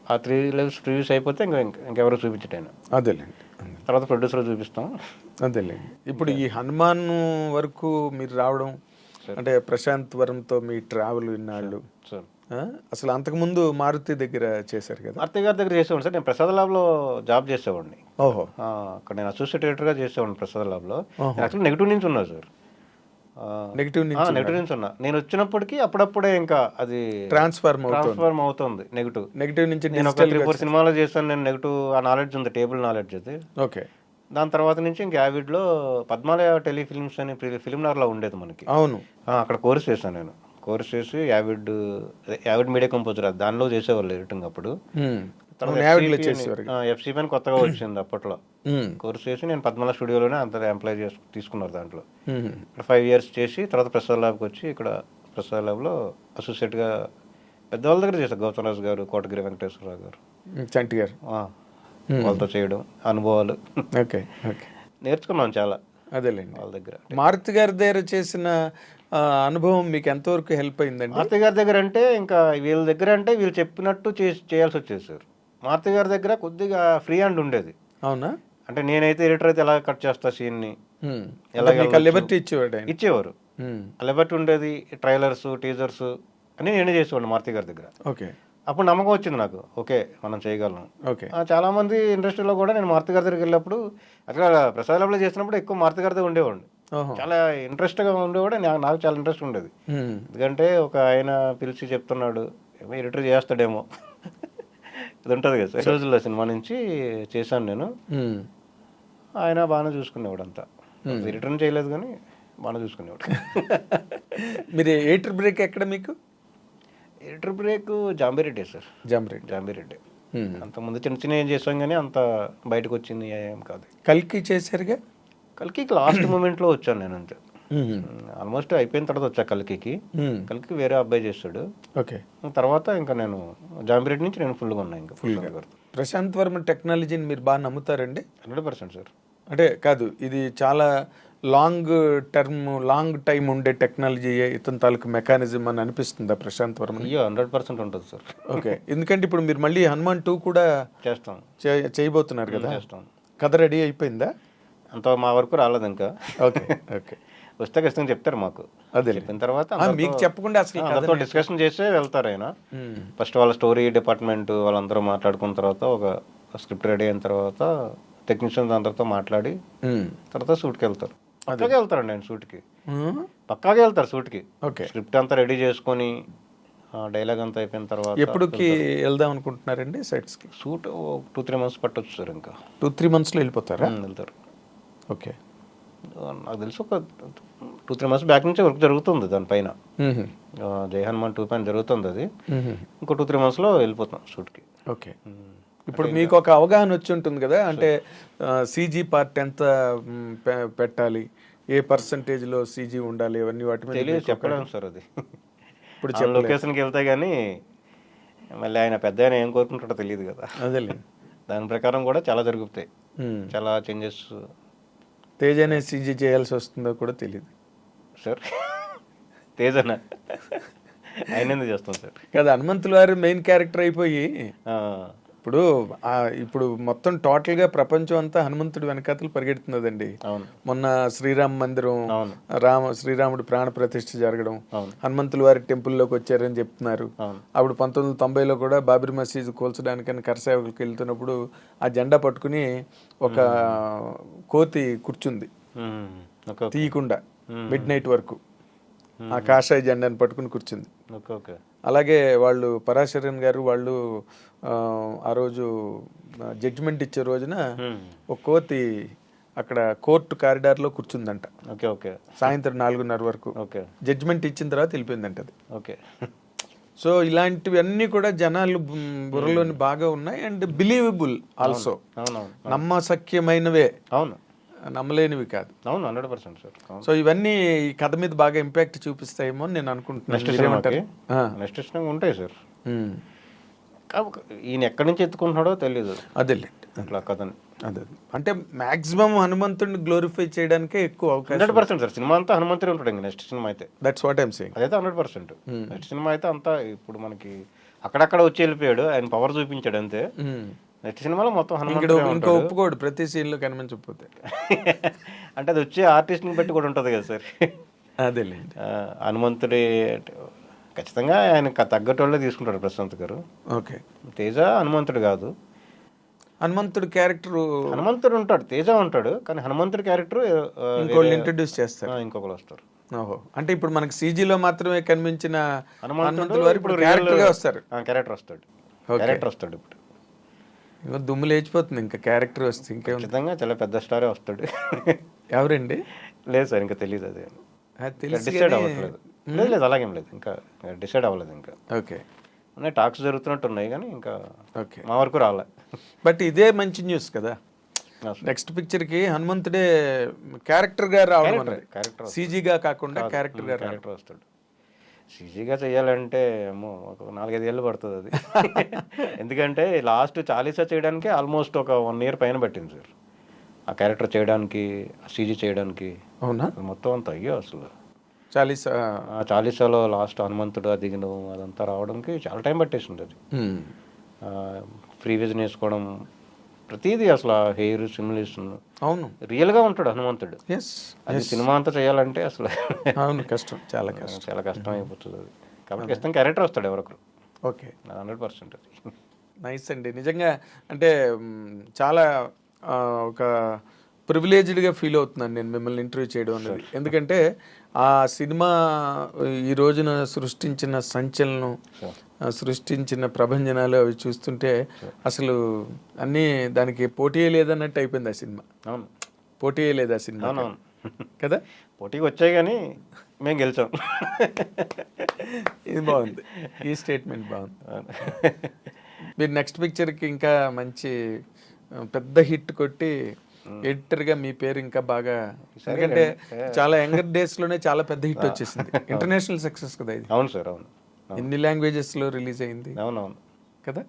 ఆ 3 levels ప్రివ్యూస్ అయిపోతే ఇంకెవరు చూపించటైనా. అదేలేండి, తర్వాత ప్రొడ్యూసర్ చూపిస్తాం. అదేలేండి. ఇప్పుడు ఈ హనుమాన్ వరకు మీరు రావడం అంటే ప్రశాంత్ వరంతో మీ ట్రావెల్ ఇన్నాళ్ళు, అసలు అంతకుముందు మారుతి దగ్గర చేశారు కదా? మారుతి గారి దగ్గర చేసేవాడిని సార్. నేను ప్రసాద్ ల్యాబ్లో జాబ్ చేసేవాడిని. ఓహో. అక్కడ నేను అసోసియేట్ డైరెక్టర్గా చేసేవాడిని ప్రసాద్ ల్యాబ్లో. యాక్చువల్లీ నెగిటివ్ నుంచి ఉన్నా సార్, నెగిటివ్ నుంచి ఉన్నా. నేను వచ్చినప్పటికీ అప్పుడప్పుడే ఇంకా అది ట్రాన్స్ఫార్మ్ అవుతుంది. నెగిటివ్ నుంచి నేను ఒక 3-4 సినిమాలో చేస్తాను. నేను నెగిటివ్ ఆ నాలెడ్జ్ ఉంది, టేబుల్ నాలెడ్జ్ అది. ఓకే. దాని తర్వాత నుంచి ఇంకా యావిడ్లో పద్మాలయ టెలిఫిల్మ్స్ అని ఫిలిం నగర్లో ఉండేది మనకి. అవును, అక్కడ కోర్స్ చేశాను నేను. కోర్స్ చేసి యావిడ్ మీడియా కంపోజర్ దానిలో చేసేవాళ్ళు ఎడిటింగ్. అప్పుడు యావడ్లో చేసేవారు. ఎఫ్సిపి అని కొత్తగా వచ్చింది అప్పట్లో. కోర్స్ చేసి నేను పద్మల స్టూడియోలోనే అంత ఎంప్లాయ్ తీసుకున్నారు దాంట్లో. ఇక్కడ 5 years చేసి తర్వాత ప్రసాద్ ల్యాబ్కి వచ్చి ఇక్కడ ప్రసాద్ ల్యాబ్లో అసోసియేట్గా పెద్దవాళ్ళ దగ్గర చేశారు. గౌతమ్ గారు, కోటగిరి వెంకటేశ్వరరావు గారు, చంటి గారు, వాళ్ళతో చేయడం అనుభవాలు ఓకే ఓకే నేర్చుకున్నాం చాలా అదేలేండి. వాళ్ళ దగ్గర. మారుతి గారి దగ్గర చేసిన అనుభవం మీకు ఎంతవరకు హెల్ప్ అయిందండి? మారుతి గారి దగ్గర అంటే ఇంకా వీళ్ళ దగ్గర అంటే వీళ్ళు చెప్పినట్టు చేయాల్సి వచ్చేది సార్. మారుతి గారి దగ్గర కొద్దిగా ఫ్రీ హ్యాండ్ ఉండేది. అవునా? అంటే నేనైతే ఎడిటర్ అయితే ఎలా కట్ చేస్తా సీన్ని లిబర్టీ ఇచ్చేవారు. లిబర్టీ ఉండేది. ట్రైలర్స్, టీజర్స్ అన్ని నేనే చేసేవాడిని మారుతి గారి దగ్గర. ఓకే. అప్పుడు నమ్మకం వచ్చింది నాకు, ఓకే మనం చేయగలం. ఓకే. చాలా మంది ఇండస్ట్రీలో కూడా నేను మారుతి గారి దగ్గరికి వెళ్ళినప్పుడు అక్కడ ప్రసాద్ ల్యాబ్లో చేసినప్పుడు ఎక్కువ మారుతి గారి దగ్గర ఉండేవాడిని. చాలా ఇంట్రెస్ట్గా ఉండేవాడు. నాకు చాలా ఇంట్రెస్ట్ ఉండేది. ఎందుకంటే ఒక ఆయన పిలిచి చెప్తున్నాడు, ఏమో ఎడిటర్ చేస్తాడేమో ఇది ఉంటుంది కదా సార్. రోజుల్లో సినిమా నుంచి చేశాను నేను. ఆయన బాగానే చూసుకునేవాడు అంతా. రిటర్న్ చేయలేదు కానీ బాగానే చూసుకునేవాడు. మీరు ఎడిటర్ బ్రేక్ ఎక్కడ మీకు? Editor break Zombie Reddy sir. Zombie Reddy. అంతకుముందు చిన్న చిన్న ఏం చేసాం కానీ అంత బయటకు వచ్చింది ఏం కాదు. కల్కి చేశారుగా? కల్కి లాస్ట్ మూమెంట్లో వచ్చాను నేను అంతే. ఆల్మోస్ట్ అయిపోయిన తర్వాత వచ్చా కల్కి వేరే అబ్బాయి చేస్తాడు. ఓకే. తర్వాత ఇంకా నేను జాంబిరెడ్డి నుంచి నేను ఫుల్గా ఉన్నా. ఇంకా ప్రశాంత్ వర్మ టెక్నాలజీని మీరు బాగా నమ్ముతారండి? 100% సార్. అంటే కాదు, ఇది చాలా లాంగ్ టైం ఉండే టెక్నాలజీ, ఇతని తాలూకు మెకానిజం అని అనిపిస్తుందా ప్రశాంత్ వర్మ? 100% ఉంటుంది సార్. ఓకే. ఎందుకంటే ఇప్పుడు మీరు మళ్ళీ హనుమాన్ 2 కూడా చేయబోతున్నారు కదా? కథ రెడీ అయిపోయిందా? అంత మా వరకు రాలేదు ఇంకా. Okay okay. వస్తే ఖచ్చితంగా చెప్తారు మాకు. అదే చెప్పిన తర్వాత మీకు చెప్పకుండా అసలు డిస్కషన్ చేసే వెళ్తారు ఆయన. ఫస్ట్ వాళ్ళ స్టోరీ డిపార్ట్మెంట్ వాళ్ళందరూ మాట్లాడుకున్న తర్వాత ఒక స్క్రిప్ట్ రెడీ అయిన తర్వాత టెక్నీషియన్స్ అందరితో మాట్లాడి తర్వాత షూట్కి వెళ్తారు. పక్కాగా వెళ్తారండి ఆయన షూట్కి. పక్కాగా వెళ్తారు షూట్కి. స్క్రిప్ట్ అంతా రెడీ చేసుకొని డైలాగ్ అంతా అయిపోయిన తర్వాత ఎప్పుడుకి వెళ్దాం అనుకుంటున్నారండి సెట్స్కి? షూట్ 2-3 months పట్టొచ్చు సార్. ఇంకా 2-3 monthsలో వెళ్ళిపోతారా? వెళ్తారు. ఓకే. నాకు తెలిసి ఒక 2-3 months బ్యాక్ నుంచి వర్క్ జరుగుతుంది దానిపైన. జై హనుమాన్ 2 పైన జరుగుతుంది అది. ఇంకో 2-3 monthsలో వెళ్ళిపోతాం షూట్కి. ఓకే. ఇప్పుడు మీకు ఒక అవగాహన వచ్చి ఉంటుంది కదా, అంటే సీజీ పార్ట్ ఎంత పెట్టాలి, ఏ పర్సంటేజ్లో సీజీ ఉండాలి, ఇవన్నీ వాటి మీద తెలియదు చెప్పడం సార్. అది ఇప్పుడు లొకేషన్కి వెళ్తే కానీ మళ్ళీ ఆయన పెద్ద ఆయన ఏం కోరుకుంటాడో తెలియదు కదా. అదేలే. దాని ప్రకారం కూడా చాలా జరుగుతాయి, చాలా చేంజెస్. తేజనే సీజీ చేయాల్సి వస్తుందో కూడా తెలియదు సార్. తేజన ఆయన ఎందుకు చేస్తాం సార్? కదా, హనుమంతుల వారు మెయిన్ క్యారెక్టర్ అయిపోయి ఇప్పుడు మొత్తం టోటల్ గా ప్రపంచం అంతా హనుమంతుడి వెనకాతలు పరిగెడుతున్నదండి. మొన్న శ్రీరామ మందిరం, శ్రీరాముడు ప్రాణ ప్రతిష్ఠ జరగడం, హనుమంతుల వారి టెంపుల్లోకి వచ్చారని చెప్తున్నారు. అప్పుడు 1990లో కూడా బాబరీ మసీదు కూల్చడానికని కరసేవకులకి వెళ్తున్నప్పుడు ఆ జెండా పట్టుకుని ఒక కోతి కూర్చుంది తీయకుండా మిడ్ నైట్ వరకు. ఆ కాషాయ జెండాని పట్టుకుని కూర్చుంది. అలాగే వాళ్ళు పరాశరన్ గారు వాళ్ళు ఆ రోజు జడ్జిమెంట్ ఇచ్చే రోజున ఒక కోతి అక్కడ కోర్టు కారిడార్లో కూర్చుందంట. సాయంత్రం 4:30 వరకు. జడ్జిమెంట్ ఇచ్చిన తర్వాత వెళ్ళిపోయిందంట అది. సో ఇలాంటివన్నీ కూడా జనాలు బుర్రలోని బాగా ఉన్నాయి. అండ్ బిలీవబుల్ ఆల్సో, నమ్మశక్యమైనవే, నమ్మలేనివి కాదు. 100% సార్. సో ఇవన్నీ ఈ కథ మీద బాగా ఇంపాక్ట్ చూపిస్తాయేమో అని నేను అనుకుంటున్నాను. నెక్స్ట్ ఉంటాయి సార్. ఈయన ఎక్కడి నుంచి ఎత్తుకుంటున్నాడో తెలియదు. అదేలేండి అట్లా కథని. అదే అంటే మాక్సిమం హనుమంతుడిని గ్లోరిఫై చేయడానికే ఎక్కువ అవకాశం. 100% సార్. సినిమా అంతా హనుమంతుడే ఉంటాడు. ఇంకా నెక్స్ట్ సినిమా అయితే దట్స్ వాట్ ఐఎమ్ సేయింగ్. అదైతే 100%. నెక్స్ట్ సినిమా అయితే అంతా ఇప్పుడు మనకి అక్కడక్కడ వచ్చి వెళ్ళిపోయాడు, ఆయన పవర్ చూపించాడు అంతే. నెక్స్ట్ సినిమాలో మొత్తం హనుమంతుడు. ఇంకా ఒప్పుకోడు ప్రతి సీన్ లో కనిపించకపోతే. అంటే అది వచ్చే ఆర్టిస్ట్ ని బట్టి కూడా ఉంటది కదా సార్. అదేలేండి. హనుమంతుడి ఖచ్చితంగా ఆయన తగ్గటోళ్ళే తీసుకుంటాడు ప్రశాంత్ గారు. ఓకే. తేజ హనుమంతుడు కాదు. హనుమంతుడి క్యారెక్టర్ హనుమంతుడు ఉంటాడు, తేజ ఉంటాడు, కానీ హనుమంతుడి క్యారెక్టర్ ఇంకోళ్ళు ఇంట్రడ్యూస్ చేస్తారు, ఇంకొకరు వస్తారు. ఓహో. అంటే ఇప్పుడు మనకి సీజీలో మాత్రమే కనిపించిన హనుమంతుడు వారు ఇప్పుడు క్యారెక్టర్ గా వస్తారు. క్యారెక్టర్ వస్తాడు ఇప్పుడు. దుమ్ము లేచిపోతుంది ఇంకా క్యారెక్టర్ వస్తే. ఇంకా ఖచ్చితంగా చాలా పెద్ద స్టారే వస్తాడు. ఎవరండి? లేదు సార్, ఇంకా తెలియదు. అదే డిసైడ్ అవ్వట్లేదు. లేదు అలాగేం లేదు, ఇంకా డిసైడ్ అవ్వలేదు ఇంకా. ఓకే. ఉన్నాయి, టాక్స్ జరుగుతున్నట్టు ఉన్నాయి కానీ ఇంకా ఓకే. మా వరకు రాలే. బట్ ఇదే మంచి న్యూస్ కదా, నెక్స్ట్ పిక్చర్ కి హనుమంతుడే క్యారెక్టర్ గా రావడం, క్యారెక్టర్ సీజీగా కాకుండా క్యారెక్టర్ గా క్యారెక్టర్ వస్తాడు. సీజీగా చేయాలంటే ఏమో ఒక 4-5 ఏళ్ళు పడుతుంది అది. ఎందుకంటే లాస్ట్ చాలీసా చేయడానికి ఆల్మోస్ట్ ఒక 1 year పైన పట్టింది సార్, ఆ క్యారెక్టర్ చేయడానికి, సీజీ చేయడానికి. అవునా? మొత్తం అంతా అయ్యో అసలు చాలీసాలో లాస్ట్ హనుమంతుడు దిగడం అదంతా రావడానికి చాలా టైం పట్టేసింది అది. ఫ్రీ విజన్ వేసుకోవడం ప్రతిదీ అసలు హెయిర్ సిమ్యులేషన్. అవును, రియల్ గా ఉంటాడు హనుమంతుడు. అది సినిమా అంతా చేయాలంటే అసలు అవును కష్టం, చాలా కష్టం, చాలా కష్టం అయిపోతుంది అది. కాబట్టి ఇష్టం క్యారెక్టర్ వస్తాడు ఎవరొకరు. ఓకే, 100% అది. నైస్ అండి. నిజంగా అంటే చాలా ఒక ప్రివిలేజ్డ్గా ఫీల్ అవుతున్నాను నేను మిమ్మల్ని ఇంటర్వ్యూ చేయడం అనేది. ఎందుకంటే ఆ సినిమా ఈ రోజున సృష్టించిన సంచలనం, సృష్టించిన ప్రభంజనాలు అవి చూస్తుంటే అసలు అన్నీ దానికి పోటీయే లేదన్నట్టు అయిపోయింది ఆ సినిమా. అవును, పోటీయే లేదు ఆ సినిమా కదా. పోటీకి వచ్చాయి కానీ మేము గెలిచాం. ఇది బాగుంది, ఈ స్టేట్మెంట్ బాగుంది. మీరు నెక్స్ట్ పిక్చర్కి ఇంకా మంచి పెద్ద హిట్ కొట్టి ఎడిటర్గా మీ పేరు ఇంకా బాగా, ఎందుకంటే చాలా యంగర్ డేస్లోనే చాలా పెద్ద హిట్ వచ్చేసింది, ఇంటర్నేషనల్ సక్సెస్ కదా ఇది. అవును సార్, అవును. ఎన్ని లాంగ్వేజెస్లో రిలీజ్ అయింది. అవునవును కదా.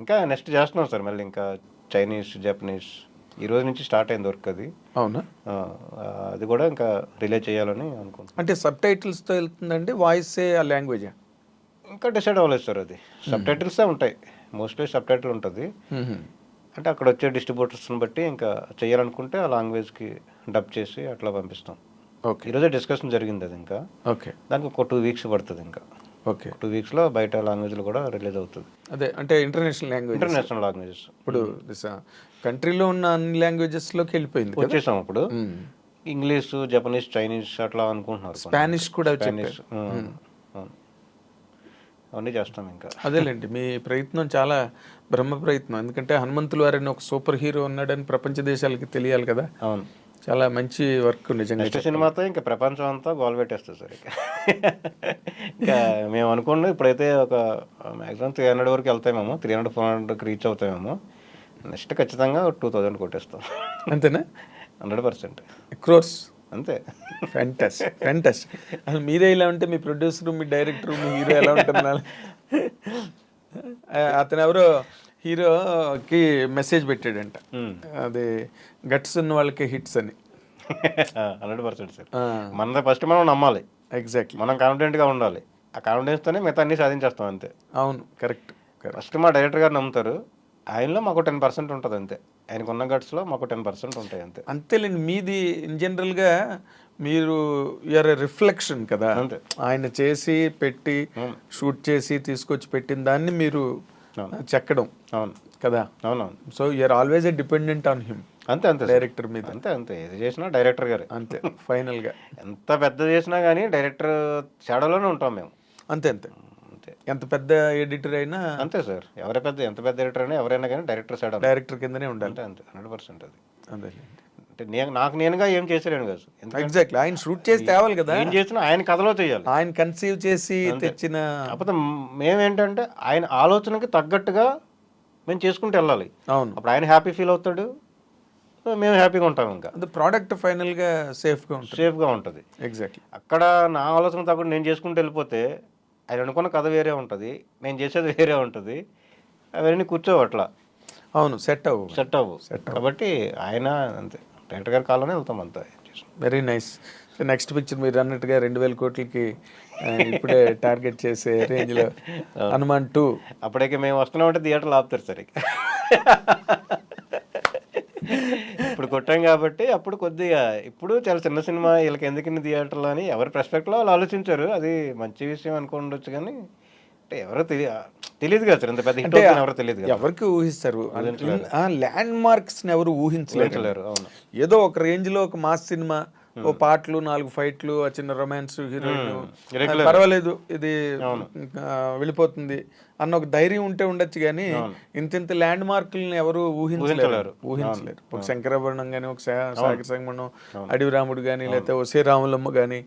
ఇంకా నెక్స్ట్ చేస్తున్నాం సార్ మళ్ళీ, ఇంకా చైనీస్, జపనీస్ ఈ రోజు నుంచి స్టార్ట్ అయింది వర్క్ అది. అవునా? అది కూడా ఇంకా రిలీజ్ చేయాలని అనుకుంటున్నాను. అంటే సబ్ టైటిల్స్తో వెళ్తుందండి, వాయిసే ఆ లాంగ్వేజా? ఇంకా డిసైడ్ అవ్వలేదు సార్, అది సబ్ టైటిల్సే ఉంటాయి మోస్ట్లీ. సబ్ టైటిల్ ఉంటుంది అంటే అక్కడ వచ్చే డిస్ట్రిబ్యూటర్స్ని బట్టి ఇంకా చేయాలనుకుంటే ఆ లాంగ్వేజ్కి డబ్ చేసి అట్లా పంపిస్తాం. ఓకే, ఈరోజే డిస్కషన్ జరిగింది అది. ఇంకా ఓకే, దానికి ఒక 2 weeks పడుతుంది. ఇంకా ఓకే, 2 weeksలో బయట లాంగ్వేజ్లో కూడా రిలీజ్ అవుతుంది. అదే అంటే ఇంటర్నేషనల్ లాంగ్వేజెస్ ఇప్పుడు కంట్రీలో ఉన్న అన్ని లాంగ్వేజెస్లోకి వెళ్ళిపోయింది, వచ్చేసాం. ఇప్పుడు ఇంగ్లీష్, జపనీస్, చైనీస్ అట్లా అనుకుంటున్నారు. స్పానిష్ కూడా, స్పానిష్ అవన్నీ చేస్తాం ఇంకా. అదేలేండి, మీ ప్రయత్నం చాలా బ్రహ్మ ప్రయత్నం. ఎందుకంటే హనుమంతులు వారిని ఒక సూపర్ హీరో ఉన్నాడని ప్రపంచ దేశాలకి తెలియాలి కదా. అవును, చాలా మంచి వర్క్ నిజంగా. నెక్స్ట్ సినిమాతో ఇంకా ప్రపంచం అంతా గోల్ పెట్టేస్తుంది సార్. ఇంకా మేము అనుకున్నాం ఇప్పుడైతే ఒక మ్యాక్సిమం 300 వరకు వెళ్తామేమో, 300-400కి రీచ్ అవుతామేమో. నెక్స్ట్ ఖచ్చితంగా 2000 కొట్టేస్తాం. అంతేనా? 100% క్రోర్స్ అంతే. ఫ్యాంటాస్టిక్. అసలు మీరే ఇలా ఉంటే మీ ప్రొడ్యూసర్, మీ డైరెక్టర్, మీ హీరో ఎలా ఉంటున్నారు? అతను ఎవరో హీరోకి మెసేజ్ పెట్టాడంట, అది గట్స్ ఉన్న వాళ్ళకి హిట్స్ అని. 100% సార్. మన ఫస్ట్ మనం నమ్మాలి. ఎగ్జాక్ట్లీ, మనం కాన్ఫిడెంట్గా ఉండాలి. ఆ కాన్ఫిడెన్స్తోనే మిగతా అన్ని సాధించేస్తాం అంతే. అవును, కరెక్ట్. ఫస్ట్ మా డైరెక్టర్ గారు నమ్ముతారు, ఆయనలో మాకు 10% ఉంటుంది అంతే. ఆయనకున్న గట్స్లో మాకు 10% ఉంటాయి అంతే. అంతేలేండి, మీది ఇన్ జనరల్గా మీరు యూఆర్ రిఫ్లెక్షన్ కదా. ఆయన చేసి పెట్టి షూట్ చేసి తీసుకొచ్చి పెట్టిన దాన్ని మీరు చెక్కడం. అవును కదా. అవునవును. So you're always a dependent on him. అంతే అంతే, డైరెక్టర్ మీద అంతే. ఏది చేసినా డైరెక్టర్ గారు అంతే. ఫైనల్గా ఎంత పెద్ద చేసినా కానీ డైరెక్టర్ షాడోలోనే ఉంటాం మేము. అంతే. ఎంత పెద్ద ఎడిటర్ అయినా అంతే సార్. ఎంత పెద్ద ఎడిటర్ అయినా ఎవరైనా కానీ డైరెక్టర్ కిందనే ఉండాలి. అంతే 100% అది. అదే అంటే నాకు నేనుగా ఏం చేసేలేను కదా. ఎగ్జాక్ట్లీ, ఆయన షూట్ చేసి తేవాలి కదా. ఏం చేసినా ఆయన కథలో చేయాలి, ఆయన కన్సీవ్ చేసి తెచ్చిన. కాకపోతే మేమేంటంటే ఆయన ఆలోచనకి తగ్గట్టుగా మేము చేసుకుంటూ వెళ్ళాలి. అవును, అప్పుడు ఆయన హ్యాపీ ఫీల్ అవుతాడు, మేము హ్యాపీగా ఉంటాం. ఇంకా ప్రోడక్ట్ ఫైనల్గా సేఫ్గా ఉంటుంది. ఎగ్జాక్ట్లీ. అక్కడ నా ఆలోచన తగ్గట్టు నేను చేసుకుంటూ వెళ్ళిపోతే ఆయన అనుకున్న కథ వేరే ఉంటుంది, నేను చేసేది వేరే ఉంటుంది, అవన్నీ కూర్చోవు అట్లా. అవును, సెట్ అవ్వు. కాబట్టి ఆయన అంతే డైరెక్టర్ గారి కాలంలో వెళ్తాం అంతా. Very nice. నెక్స్ట్ పిక్చర్ మీరు అన్నట్టుగా 2000 కోట్లకి ఇప్పుడే టార్గెట్ చేసే రేంజ్లో హనుమాన్ 2. అప్పటికే మేము వస్తున్నామంటే థియేటర్లు ఆపుతారు సార్. ఇప్పుడు కొట్టాం కాబట్టి అప్పుడు కొద్దిగా, ఇప్పుడు చాలా చిన్న సినిమా వీళ్ళకి ఎందుకు ఇన్ని థియేటర్లు అని ఎవరి పర్స్పెక్టివ్లో వాళ్ళు ఆలోచించారు. అది మంచి విషయం అనుకోండొచ్చు కానీ అంటే ఎవరో తెలియదు కదా సార్, ఇంత పెద్ద హిట్ ఎవరో తెలియదు కదా. ఎవరికి ఊహిస్తారు? ల్యాండ్ మార్క్స్ ఎవరు ఊహించలేరు. అవును, ఏదో ఒక రేంజ్ లో ఒక మాస్ సినిమా, ఓ పాటలు, 4 ఫైట్లు, ఆ చిన్న రొమాన్స్, హీరోయిన్ పర్వాలేదు, ఇది వెళ్ళిపోతుంది అన్న ఒక ధైర్యం ఉంటే ఉండొచ్చు కానీ ఇంత ల్యాండ్ మార్కులను ఎవరు ఊహించలేరు. ఒక శంకరాభరణం కానీ, ఒక సాగర సంగమనం, అడవి రాముడు కానీ, లేకపోతే ఒసే రాములమ్మ కానీ,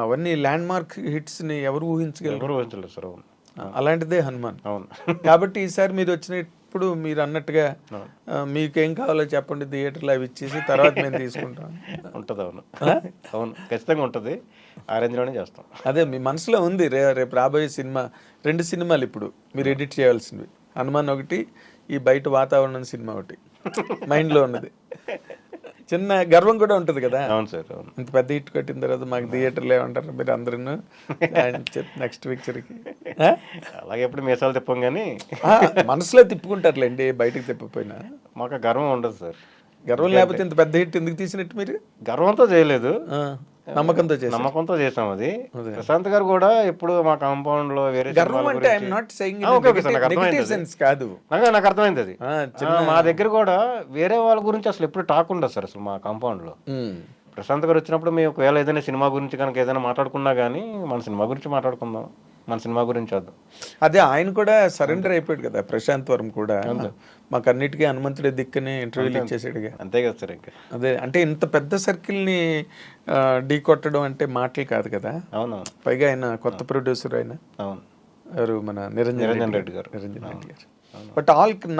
అవన్నీ ల్యాండ్ మార్క్ హిట్స్ ని ఎవరు ఊహించగలరు? అలాంటిదే హనుమాన్. అవును. కాబట్టి ఈసారి మీరు వచ్చినప్పుడు మీరు అన్నట్టుగా మీకేం కావాలో చెప్పండి, థియేటర్లో అవి ఇచ్చేసి తర్వాత మేము తీసుకుంటాం. ఉంటుంది. అవును, అవును, ఖచ్చితంగా ఉంటుంది. ఆ రేంజ్లోనే చేస్తాం. అదే మీ మనసులో ఉంది. రేపు రాబోయే సినిమా 2 సినిమాలు ఇప్పుడు మీరు ఎడిట్ చేయాల్సినవి, హనుమాన్ ఒకటి, ఈ బయట వాతావరణం సినిమా ఒకటి మైండ్లో ఉన్నది. చిన్న గర్వం కూడా ఉంటుంది కదా. అవును సార్, అవును. ఇంత పెద్ద హిట్ కొట్టిన తర్వాత మాకు థియేటర్లో ఏమంటారు మీరు అందరూ నెక్స్ట్ పిక్చర్కి. అలాగే ఎప్పుడు మీసాలు తిప్పం కానీ మనసులో తిప్పుకుంటారులేండి, బయటకు తిప్పపోయినా. మాకు గర్వం ఉండదు సార్. గర్వం లేకపోతే ఇంత పెద్ద హిట్ ఎందుకు తీసినట్టు మీరు? గర్వంతో చేయలేదు, నమ్మకంతో చేసాం. అది ప్రశాంత్ గారు కూడా ఎప్పుడు మా కాంపౌండ్ లో వేరే గర్వం అంటే I'm not saying negative sense కాదు, నాకు అర్థమైంది అది. మా దగ్గర కూడా వేరే వాళ్ళ గురించి అసలు ఎప్పుడు టాక్ ఉండదు సార్. అసలు మా కాంపౌండ్ లో ప్రశాంత్ గారు వచ్చినప్పుడు మేము ఒకవేళ ఏదైనా సినిమా గురించి కనుక ఏదైనా మాట్లాడుకున్నా కానీ మన సినిమా గురించి మాట్లాడుకుందాం, మన సినిమా గురించి వద్దాం. అదే ఆయన కూడా సరెండర్ అయిపోయాడు కదా, ప్రశాంత్ వరం కూడా. మాకు అన్నిటికీ హనుమంతుడి దిక్కుని ఇంటర్వ్యూలు ఇచ్చేసాడుగా. అంతే కదా సార్. ఇంకా అదే అంటే ఇంత పెద్ద సర్కిల్ని ఢీ కొట్టడం అంటే మాటలు కాదు కదా. అవునవును. పైగా ఆయన కొత్త ప్రొడ్యూసర్ ఆయన. అవును. ఎవరు మన నిరంజన్ రెడ్డి గారు. బట్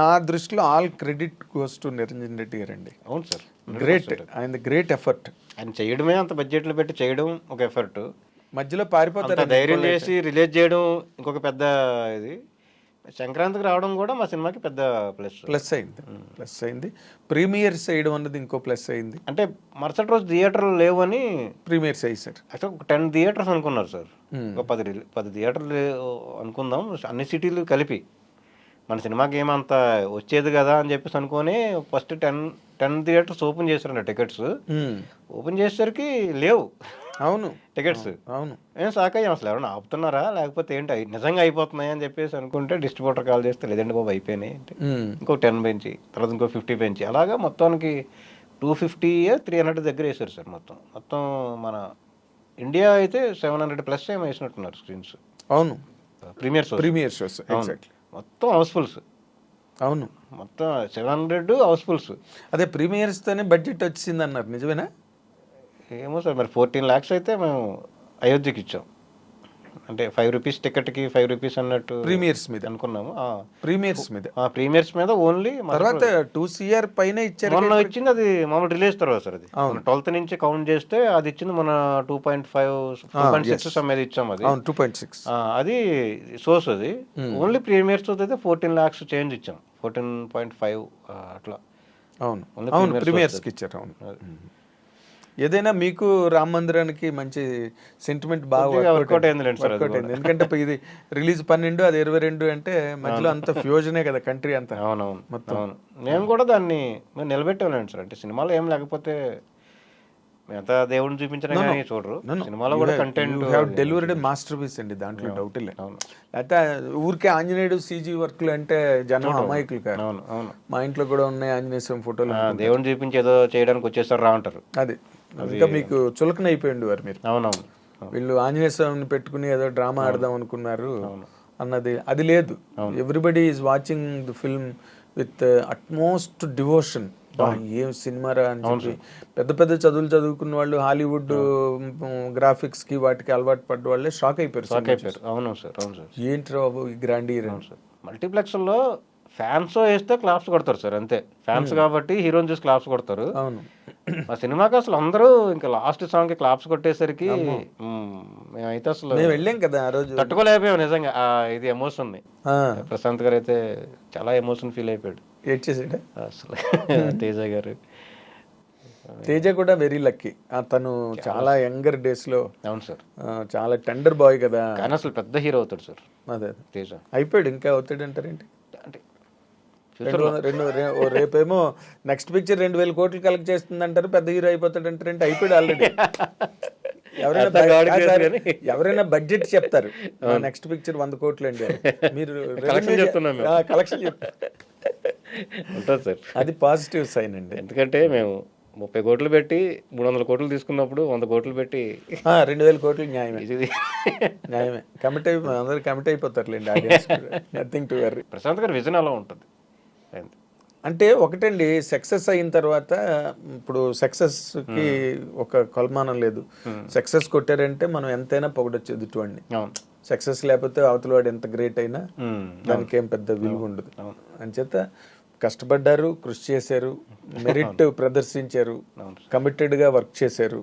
నా దృష్టిలో all credit goes to Niranjan Reddy గారు అండి. అవును సార్, గ్రేట్. ఆయన గ్రేట్ ఎఫర్ట్. ఆయన చేయడమే అంత బడ్జెట్లు పెట్టి చేయడం ఒక ఎఫర్ట్. మధ్యలో పారిపోతారు, ధైర్యం చేసి రిలీజ్ చేయడం ఇంకొక పెద్ద ఇది. సంక్రాంతికి రావడం కూడా మా సినిమాకి పెద్ద ప్లస్ అయింది. ప్రీమియర్స్ వేయడం అన్నది ఇంకో ప్లస్ అయింది. అంటే మరుసటి రోజు థియేటర్లు లేవని ప్రీమియర్స్ వేసారు. యాక్చువల్ 10 థియేటర్స్ అనుకున్నారు సార్. ఒక 10 థియేటర్లు అనుకుందాం, అన్ని సిటీలు కలిపి. మన సినిమాకి ఏమంత వచ్చేది కదా అని చెప్పేసి అనుకొని ఫస్ట్ 10 థియేటర్స్ ఓపెన్ చేశారంట టికెట్స్. ఓపెన్ చేసేసరికి లేవు. అవును, టికెట్స్. అవును. ఏం సాకయ్యాం, అసలు ఎవరైనా ఆపుతున్నారా లేకపోతే ఏంటి నిజంగా అయిపోతున్నాయి అని చెప్పేసి అనుకుంటే డిస్ట్రిబ్యూటర్ కాల్ చేస్తే లేదండి బాబు అయిపోయినాయి అంటే ఇంకో 10 పెంచి, తర్వాత ఇంకో 50 పెంచి, అలాగా మొత్తానికి 250 300 దగ్గర వేసారు సార్. మొత్తం మన ఇండియా అయితే 700+ ఏమో వేసినట్టున్నారు స్క్రీన్స్. అవును, ప్రీమియర్ షోస్ మొత్తం హౌస్ఫుల్స్. అవును, మొత్తం 700 హౌస్ఫుల్స్. అదే ప్రీమియర్స్ తోనే బడ్జెట్ వచ్చింది అన్నారు, నిజమేనా? ఏమో సార్, మరి 14 lakhs అయితే మేము అయోధ్యకి ఇచ్చాం. అంటే 5 రూపీస్ టికెట్కి 5 రూపీస్ అన్నట్టు ప్రీమియర్స్ మీద అనుకున్నాము. ప్రీమియర్స్ మీద ఓన్లీ తర్వాత 2 CR పైన ఇచ్చారు. మొన్న ఇచ్చింది అది మామూలు రిలీజ్ తర్వాత సార్. అది 12th నుంచి కౌంట్ చేస్తే అది ఇచ్చింది మన 2.5 మీద ఇచ్చాం. అది 2.6. అది సోర్స్. అది ఓన్లీ ప్రీమియర్స్ అయితే 14 lakhs చేంజ్ ఇచ్చాం, 14.5 అట్లా. అవును, ప్రీమియర్స్కి ఇచ్చారు. అవును. ఏదైనా మీకు రామ మందిరానికి మంచి సెంటిమెంట్ బాగా వర్కౌట్ అయింది. ఎందుకంటే ఇది రిలీజ్ 12, అది 22 అంటే మధ్యలో అంత ఫ్యూజనే కదా కంట్రీ అంతా. అవునవును, మొత్తం. మేము కూడా దాన్ని మేము నిలబెట్టేవాళ్ళండి సార్. అంటే సినిమాలో ఏం లేకపోతే ఎంత దేవుడిని చూపించినా కానీ చూడరు. సినిమాలో కూడా కంటెంట్ డెలివరీ మాస్టర్ పీస్ అండి, దాంట్లో డౌట్ లేదు. అయితే ఊరికే ఆంజనేయుడు CG వర్క్లు అంటే జనం అమాయకులు కాదు. మా ఇంట్లో కూడా ఉన్నాయి ఆంజనేయ స్వామి ఫోటోలు. దేవుడిని చూపించి ఏదో చేయడానికి వచ్చేసారు రా అంటారు. అది ఇంకా మీకు చులకన అయిపోయింది వారు మీరు. అవునవును. వీళ్ళు ఆంజనేయ స్వామిని పెట్టుకుని ఏదో డ్రామా ఆడదాం అనుకున్నారు అన్నది అది లేదు. Everybody is watching the film with utmost devotion. ఏం సినిమారా అని చెప్పి పెద్ద పెద్ద చదువులు చదువుకున్న వాళ్ళు హాలీవుడ్ గ్రాఫిక్స్ కి వాటికి అలవాటు పడ్డ వాళ్ళే షాక్ అయిపోయారు. అవును సార్, అవును సార్. ఏంటి బాబు ఈ గ్రాండీర్. మల్టీప్లెక్స్ లో ఫ్యాన్స్ వేస్తే క్లాప్స్ కొడతారు సార్, అంతే. ఫ్యాన్స్ కాబట్టి హీరోని చూసి క్లాప్స్ కొడతారు. అవును. ఆ సినిమాకి అసలు అందరూ ఇంకా లాస్ట్ సాంగ్ కి క్లాప్స్ కొట్టేసరికి మేమైతే అసలు మేము వెళ్ళాం కదా ఆ రోజు, తట్టుకోలేకపోయాం నిజంగా. ఇది ఎమోషన్ ని ప్రశాంత్ గారు అయితే చాలా ఎమోషన్ ఫీల్ అయిపోయాడు, ఏడ్చేసాడు అసలు. తేజ గారు, తేజ కూడా వెరీ లక్కీ. తను చాలా యంగర్ డేస్ లో. అవును సార్, చాలా టెండర్ బాయ్ కదా, కానీ అసలు పెద్ద హీరో అవుతాడు సార్. అదే తేజ అయిపోయాడు, ఇంకా అవుతాడు అంటారేంటి? రేపేమో నెక్స్ట్ పిక్చర్ 2,000 కోట్లు కలెక్ట్ చేస్తుంది అంటారు, పెద్ద హీరో అయిపోతాడు అంటారంటే అయిపోయాడు ఆల్రెడీ. ఎవరైనా బడ్జెట్ చెప్తారు, నెక్స్ట్ పిక్చర్ 100 కోట్లు అండి, మీరు కలెక్షన్ చెప్తారు. సార్ అది పాజిటివ్ సైన్ అండి. ఎందుకంటే మేము 30 కోట్లు పెట్టి 300 కోట్లు తీసుకున్నప్పుడు 100 కోట్లు పెట్టి 2,000 కోట్లు న్యాయమే. న్యాయమే. అందరు కమిట్ అయిపోతారులేండి, audience. Nothing to worry. Prashanth గారి విజన్ అలా ఉంటుంది. అంటే ఒకటండి, సక్సెస్ అయిన తర్వాత ఇప్పుడు సక్సెస్కి ఒక కొలమానం లేదు. సక్సెస్ కొట్టారంటే మనం ఎంతైనా పొగడొచ్చు ఎదుటివాడిని. సక్సెస్ లేకపోతే అవతల వాడు ఎంత గ్రేట్ అయినా దానికి ఏం పెద్ద విలువ ఉండదు. అంచేత కష్టపడ్డారు, కృషి చేశారు, మెరిట్ ప్రదర్శించారు, కమిటెడ్గా వర్క్ చేశారు,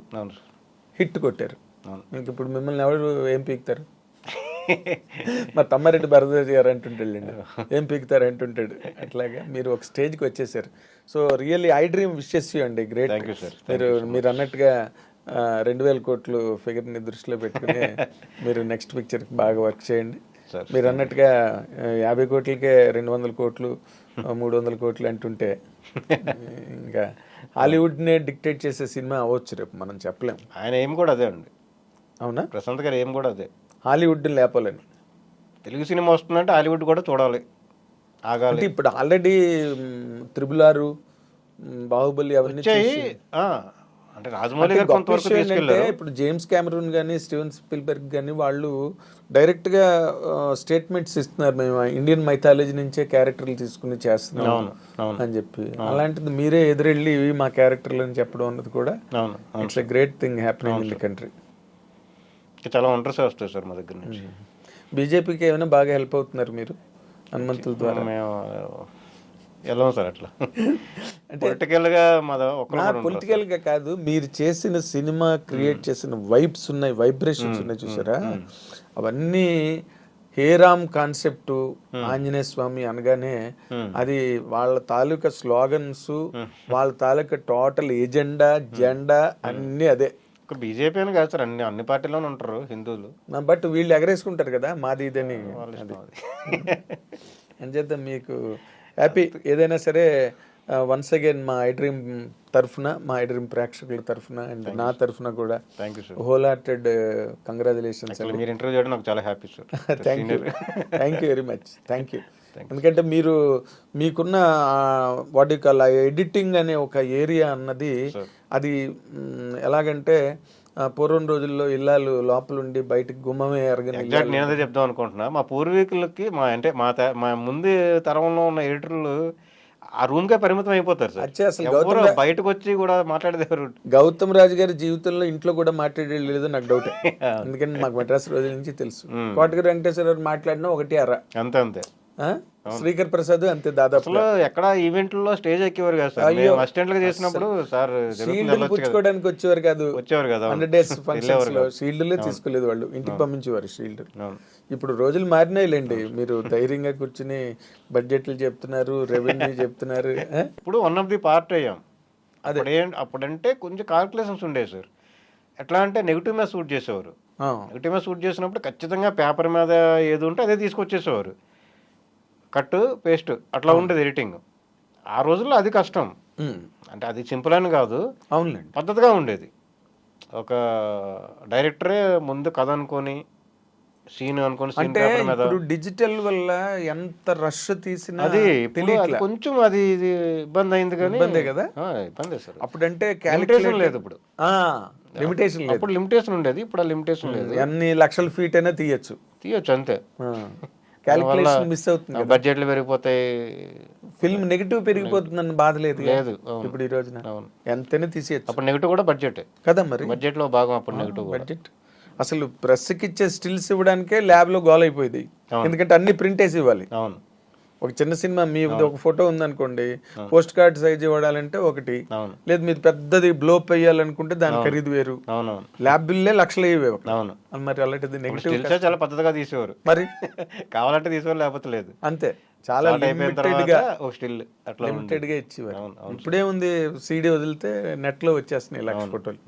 హిట్ కొట్టారు. ఇంక ఇప్పుడు మిమ్మల్ని ఎవరు ఏం పీకుతారు? మా తమ్మారెడ్డి భరద్వాజ్ గారు అంటుంటాడు, ఏం పీకుతారు అంటుంటాడు. అట్లాగా మీరు ఒక స్టేజ్కి వచ్చేసారు. So really I dream wishes you అండి. గ్రేట్. మీరు అన్నట్టుగా 2000 కోట్లు ఫిగర్ని దృష్టిలో పెట్టుకుని మీరు నెక్స్ట్ పిక్చర్కి బాగా వర్క్ చేయండి. మీరు అన్నట్టుగా 50 కోట్లకే 200 కోట్లు 300 కోట్లు అంటుంటే ఇంకా హాలీవుడ్నే డిక్టేట్ చేసే సినిమా అవ్వచ్చు రేపు, మనం చెప్పలేం. ఆయన ఏం కూడా అదే అండి. అవునా? ప్రశాంత్ గారు ఏం కూడా అదే, హాలీవుడ్ లేపాలని. తెలుగు సినిమా వస్తుందంటే హాలీవుడ్ కూడా చూడాలి, ఆగాలి. ఇప్పుడు ఆల్రెడీ 6 బాహుబలి అవన్నీ అంటే రాజమౌళి గారు కొంతవరకు తీసుకెళ్లారు. ఇప్పుడు జేమ్స్ కెమెరూన్ కానీ స్టీవెన్ స్పిల్బర్గ్ కానీ వాళ్ళు డైరెక్ట్గా స్టేట్మెంట్స్ ఇస్తున్నారు, మేము ఇండియన్ మైథాలజీ నుంచే క్యారెక్టర్లు తీసుకుని చేస్తున్నాం అని చెప్పి. అలాంటిది మీరే ఎదురెళ్ళి ఇవి మా క్యారెక్టర్లు అని చెప్పడం అన్నది కూడా it's a great thing happening in the country. చాలా వండర్స్ వస్తాయి సార్ మా దగ్గర నుంచి. బీజేపీకి ఏమైనా బాగా హెల్ప్ అవుతున్నారు మీరు హనుమంతుల ద్వారా? మేము వెళ్ళాం సార్ అట్లా పొలిటికల్గా. పొలిటికల్గా కాదు, మీరు చేసిన సినిమా క్రియేట్ చేసిన వైబ్స్ ఉన్నాయి, వైబ్రేషన్స్ ఉన్నాయి చూసారా, అవన్నీ హేరామ్ కాన్సెప్ట్ ఆంజనేయ స్వామి అనగానే అది వాళ్ళ తాలూకా స్లోగన్స్, వాళ్ళ తాలూకా టోటల్ ఎజెండా జెండా అన్నీ అదే. బీజేపీ అని కాదు సార్, అన్ని పార్టీలోనే ఉంటారు హిందువులు, బట్ వీళ్ళు ఎగరేసుకుంటారు కదా మాది ఇదని. అంచేత మీకు హ్యాపీ. ఏదైనా సరే వన్స్ అగైన్ మా ఐ డ్రీమ్ తరఫున, మా ఐ డ్రీమ్ ప్రేక్షకుల తరఫున అండ్ నా తరఫున కూడా హోల్ హార్టెడ్ కంగ్రాచులేషన్స్. మీరు ఇంటర్వ్యూ చేయడం నాకు చాలా happy sir. Thank you very much. Thank you. ఎందుకంటే మీరు మీకున్న వాట్ యు కాల్ ఎడిటింగ్ అనే ఒక ఏరియా అన్నది, అది ఎలాగంటే పూర్వం రోజుల్లో ఇల్లాలు లోపలుండి బయటకు గుమ్మమే ఎరగని. నేను అదే చెప్దాం అనుకుంటున్నా. మా పూర్వీకులకి మా ముందు తరంలో ఉన్న ఎడిటర్లు ఆ రూమ్ కే పరిమితం అయిపోతారు సార్. అసలు బయటకు వచ్చి కూడా మాట్లాడేవారు. గౌతమ్ రాజు గారి జీవితంలో ఇంట్లో కూడా మాట్లాడేది లేదో నాకు డౌట్. ఎందుకంటే మాకు మెడ్రాస్ రోజుల నుంచి తెలుసు. కోటగిరి వెంకటేశ్వర మాట్లాడినా 1 అంతే అంతే. శ్రీకర్ ప్రసాద్ అంతే. దాదాపు ఎక్కడ ఈవెంట్లో స్టేజ్ ఎక్కేవారు కదా సార్. అసిస్టెంట్ చేసినప్పుడు సార్ పుచ్చుకోవడానికి వచ్చేవారు కాదు. 100 days ఫంక్షన్స్ లో షీల్డ్లే తీసుకోలేదు వాళ్ళు, ఇంటికి పంపించేవారు షీల్డ్. ఇప్పుడు రోజులు మారినాయిలేండి. మీరు ధైర్యంగా కూర్చుని బడ్జెట్లు చెప్తున్నారు, రెవెన్యూ చెప్తున్నారు. ఇప్పుడు వన్ ఆఫ్ ది పార్ట్ అయ్యాం. అదే అప్పుడంటే కొంచెం కాల్కులేషన్స్ ఉండేవి సార్. ఎట్లా అంటే నెగిటివ్ మీద షూట్ చేసేవారు. నెగిటివ్ మీద షూట్ చేసినప్పుడు ఖచ్చితంగా పేపర్ మీద ఏది ఉంటే అదే తీసుకొచ్చేసేవారు. కట్ పేస్ట్ అట్లా ఉండేది ఎడిటింగ్. ఆ రోజుల్లో అది కష్టం. అంటే అది సింపుల్ అని కాదు, అవునులేండి, పద్ధతిగా ఉండేది. ఒక డైరెక్టరే ముందు కథ అనుకొని సీన్ అనుకొని అంటే ఇప్పుడు డిజిటల్ వల్ల ఎంత రష్ తీసినా అది కొంచెం అది ఇబ్బంది అయింది. కానీ ఇబ్బందే కదా, ఇబ్బందే సార్. అప్పుడంటే క్యాలిక్యులేషన్ లేదు. ఇప్పుడు లిమిటేషన్ లేదు. అప్పుడు లిమిటేషన్ ఉండేది, ఇప్పుడు ఆ లిమిటేషన్ లేదు. ఎన్ని లక్షల ఫీట్ అయినా తీయచ్చు అంతే. క్యాలిక్యులేషన్ మిస్ అవుతుంది, బడ్జెట్లు పెరిగిపోతాయి, ఫిల్మ్ నెగిటివ్ పెరిగిపోతుందని బాధ లేదు ఇప్పుడు ఈ రోజున. ఎంతైనా తీసేయచ్చు. అప్పుడు నెగిటివ్ కూడా బడ్జెట్ కదా, మరి బడ్జెట్ లో భాగం అప్పుడు నెగిటివ్ బడ్జెట్. అసలు ప్రెస్కి ఇచ్చే స్టిల్స్ ఇవ్వడానికే ల్యాబ్ లో గోల్ అయిపోయింది. ఎందుకంటే అన్ని ప్రింట్ వేసి ఇవ్వాలి. అవును. ఒక చిన్న సినిమా మీ ఒక ఫోటో ఉందనుకోండి, పోస్ట్ కార్డ్ సైజ్ ఇవ్వాలంటే ఒకటి, లేదు మీరు పెద్దది బ్లోప్ అయ్యాలనుకుంటే దాని ఖరీదు వేరు. ల్యాబ్ బిల్లే లక్షలు అయ్యేవి. మరి అలాంటిది నెగిటివ్ చాలా పద్ధతిగా తీసేవారు. మరి కావాలంటే తీసేవారు, లేకపోతే లేదు. అంతే. చాలా లిమిటెడ్ గా ఇచ్చేవారు. ఇప్పుడేముంది, సీడీ వదిలితే నెట్ లో వచ్చేస్తున్నాయి 1,00,000 ఫోటోలు.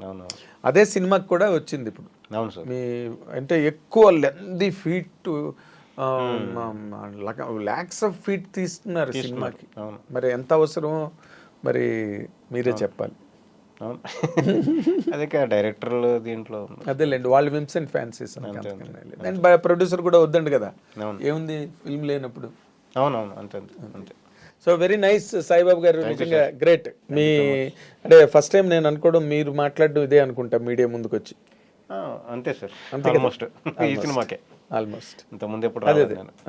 అదే సినిమాకి కూడా వచ్చింది ఇప్పుడు. మీ అంటే ఎక్కువ లెంది ఫీట్, లాక్స్ ఆఫ్ ఫీట్ తీస్తున్నారు సినిమాకి. మరి ఎంత అవసరమో మరి మీరే చెప్పాలి. అదే డైరెక్టర్లు దీంట్లో అదేలేండి, వాళ్ళు whims and fancies. And producer కూడా వద్దండి కదా, ఏముంది ఫిల్మ్ లేనప్పుడు. అవునవును, అంతే అంతే. సో వెరీ నైస్ సాయిబాబు గారు, నిజంగా గ్రేట్. మీ అంటే ఫస్ట్ టైం నేను అనుకోవడం మీరు మాట్లాడడం ఇదే అనుకుంటా మీడియా ముందుకు వచ్చి. అంతే సార్, ఆల్మోస్ట్ ఈ సినిమాకే. ఆల్మోస్ట్ ఇంతకుముందు ఎప్పుడు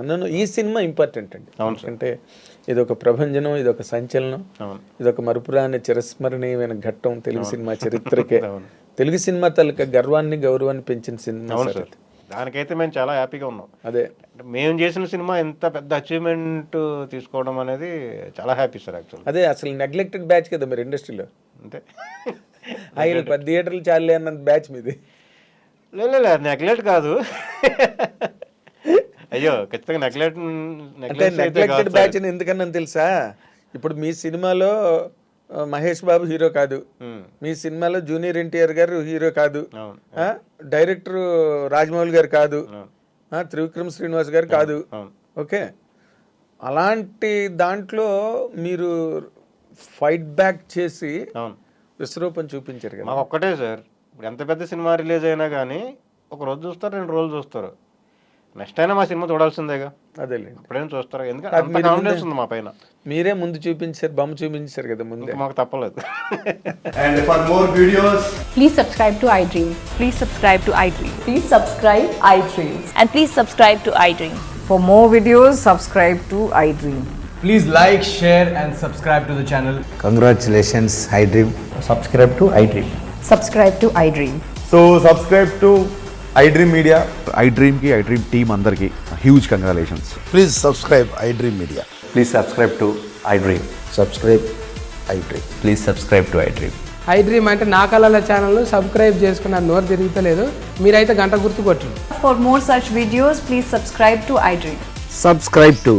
అన్నాను. ఈ సినిమా ఇంపార్టెంట్ అండి, ఎందుకంటే ఇది ఒక ప్రభంజనం, ఇది ఒక సంచలనం, ఇది ఒక మరుపురాని చిరస్మరణీయమైన ఘట్టం తెలుగు సినిమా చరిత్రకే. తెలుగు సినిమా తాలూకా గర్వాన్ని గౌరవాన్ని పెంచిన సినిమా సార్. దానికైతే మేము చాలా హ్యాపీగా ఉన్నాం. అదే అంటే మేము చేసిన సినిమా ఎంత పెద్ద అచీవ్మెంట్ తీసుకోవడం అనేది చాలా హ్యాపీ సార్ యాక్చువల్. అదే అసలు నెగ్లెక్టెడ్ బ్యాచ్ కదా మీరు ఇండస్ట్రీలో. అంతే ఆయన 10 థియేటర్లు చాలే అన్నంత బ్యాచ్ మీది. లేదు నెగ్లెక్ట్ కాదు, అయ్యో ఖచ్చితంగా నెగ్లెక్టెడ్ బ్యాచ్ అని ఎందుకన్నా తెలుసా? ఇప్పుడు మీ సినిమాలో మహేష్ బాబు హీరో కాదు, మీ సినిమాలో జూనియర్ ఎన్టీఆర్ గారు హీరో కాదు, డైరెక్టర్ రాజమౌళి గారు కాదు, త్రివిక్రమ్ శ్రీనివాస్ గారు కాదు. ఓకే, అలాంటి దాంట్లో మీరు ఫైట్ బ్యాక్ చేసి విశ్వరూపం చూపించారు కదా. మాకు ఒక్కటే సార్, ఇప్పుడు ఎంత పెద్ద సినిమా రిలీజ్ అయినా కానీ ఒక రోజు చూస్తారు, 2 రోజులు చూస్తారు, నెక్స్ట్ అయినా మా సినిమా చూడాల్సిందేగా. అదేలే, ఇప్పుడేం చూస్తారు, ఎందుకంటే కాన్ఫిడెన్స్ ఉంది మా పైన. మీరే ముందు చూపించారు, బొమ్మ చూపించారు కదా ముందే, మాకు తప్పలేదు. And for more videos, please subscribe to iDream. Please subscribe to iDream. Please subscribe iDream. And please subscribe to iDream. For more videos, subscribe to iDream. please like, share and subscribe to the channel. Congratulations, iDream. Subscribe to iDream. Subscribe to iDream. So subscribe to iDream Media. iDream ki iDream team andarki huge congratulations. Please subscribe iDream Media. Please subscribe to iDream. Subscribe iDream. Please subscribe to iDream. iDream అంటే నా కళల ఛానల్ సబ్స్క్రైబ్ చేసుకున్న నోరు తిరుగుతలేదు, మీరైతే గంట గుర్తు కొట్టండి. For more such videos, please subscribe to iDream. Subscribe to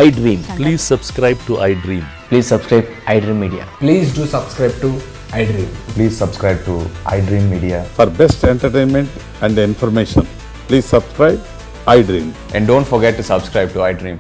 iDream. Please subscribe to iDream. Please subscribe iDream Media. Please do subscribe to iDream. Please subscribe to iDream Media. For best entertainment and information, please subscribe iDream. And don't forget to subscribe to iDream.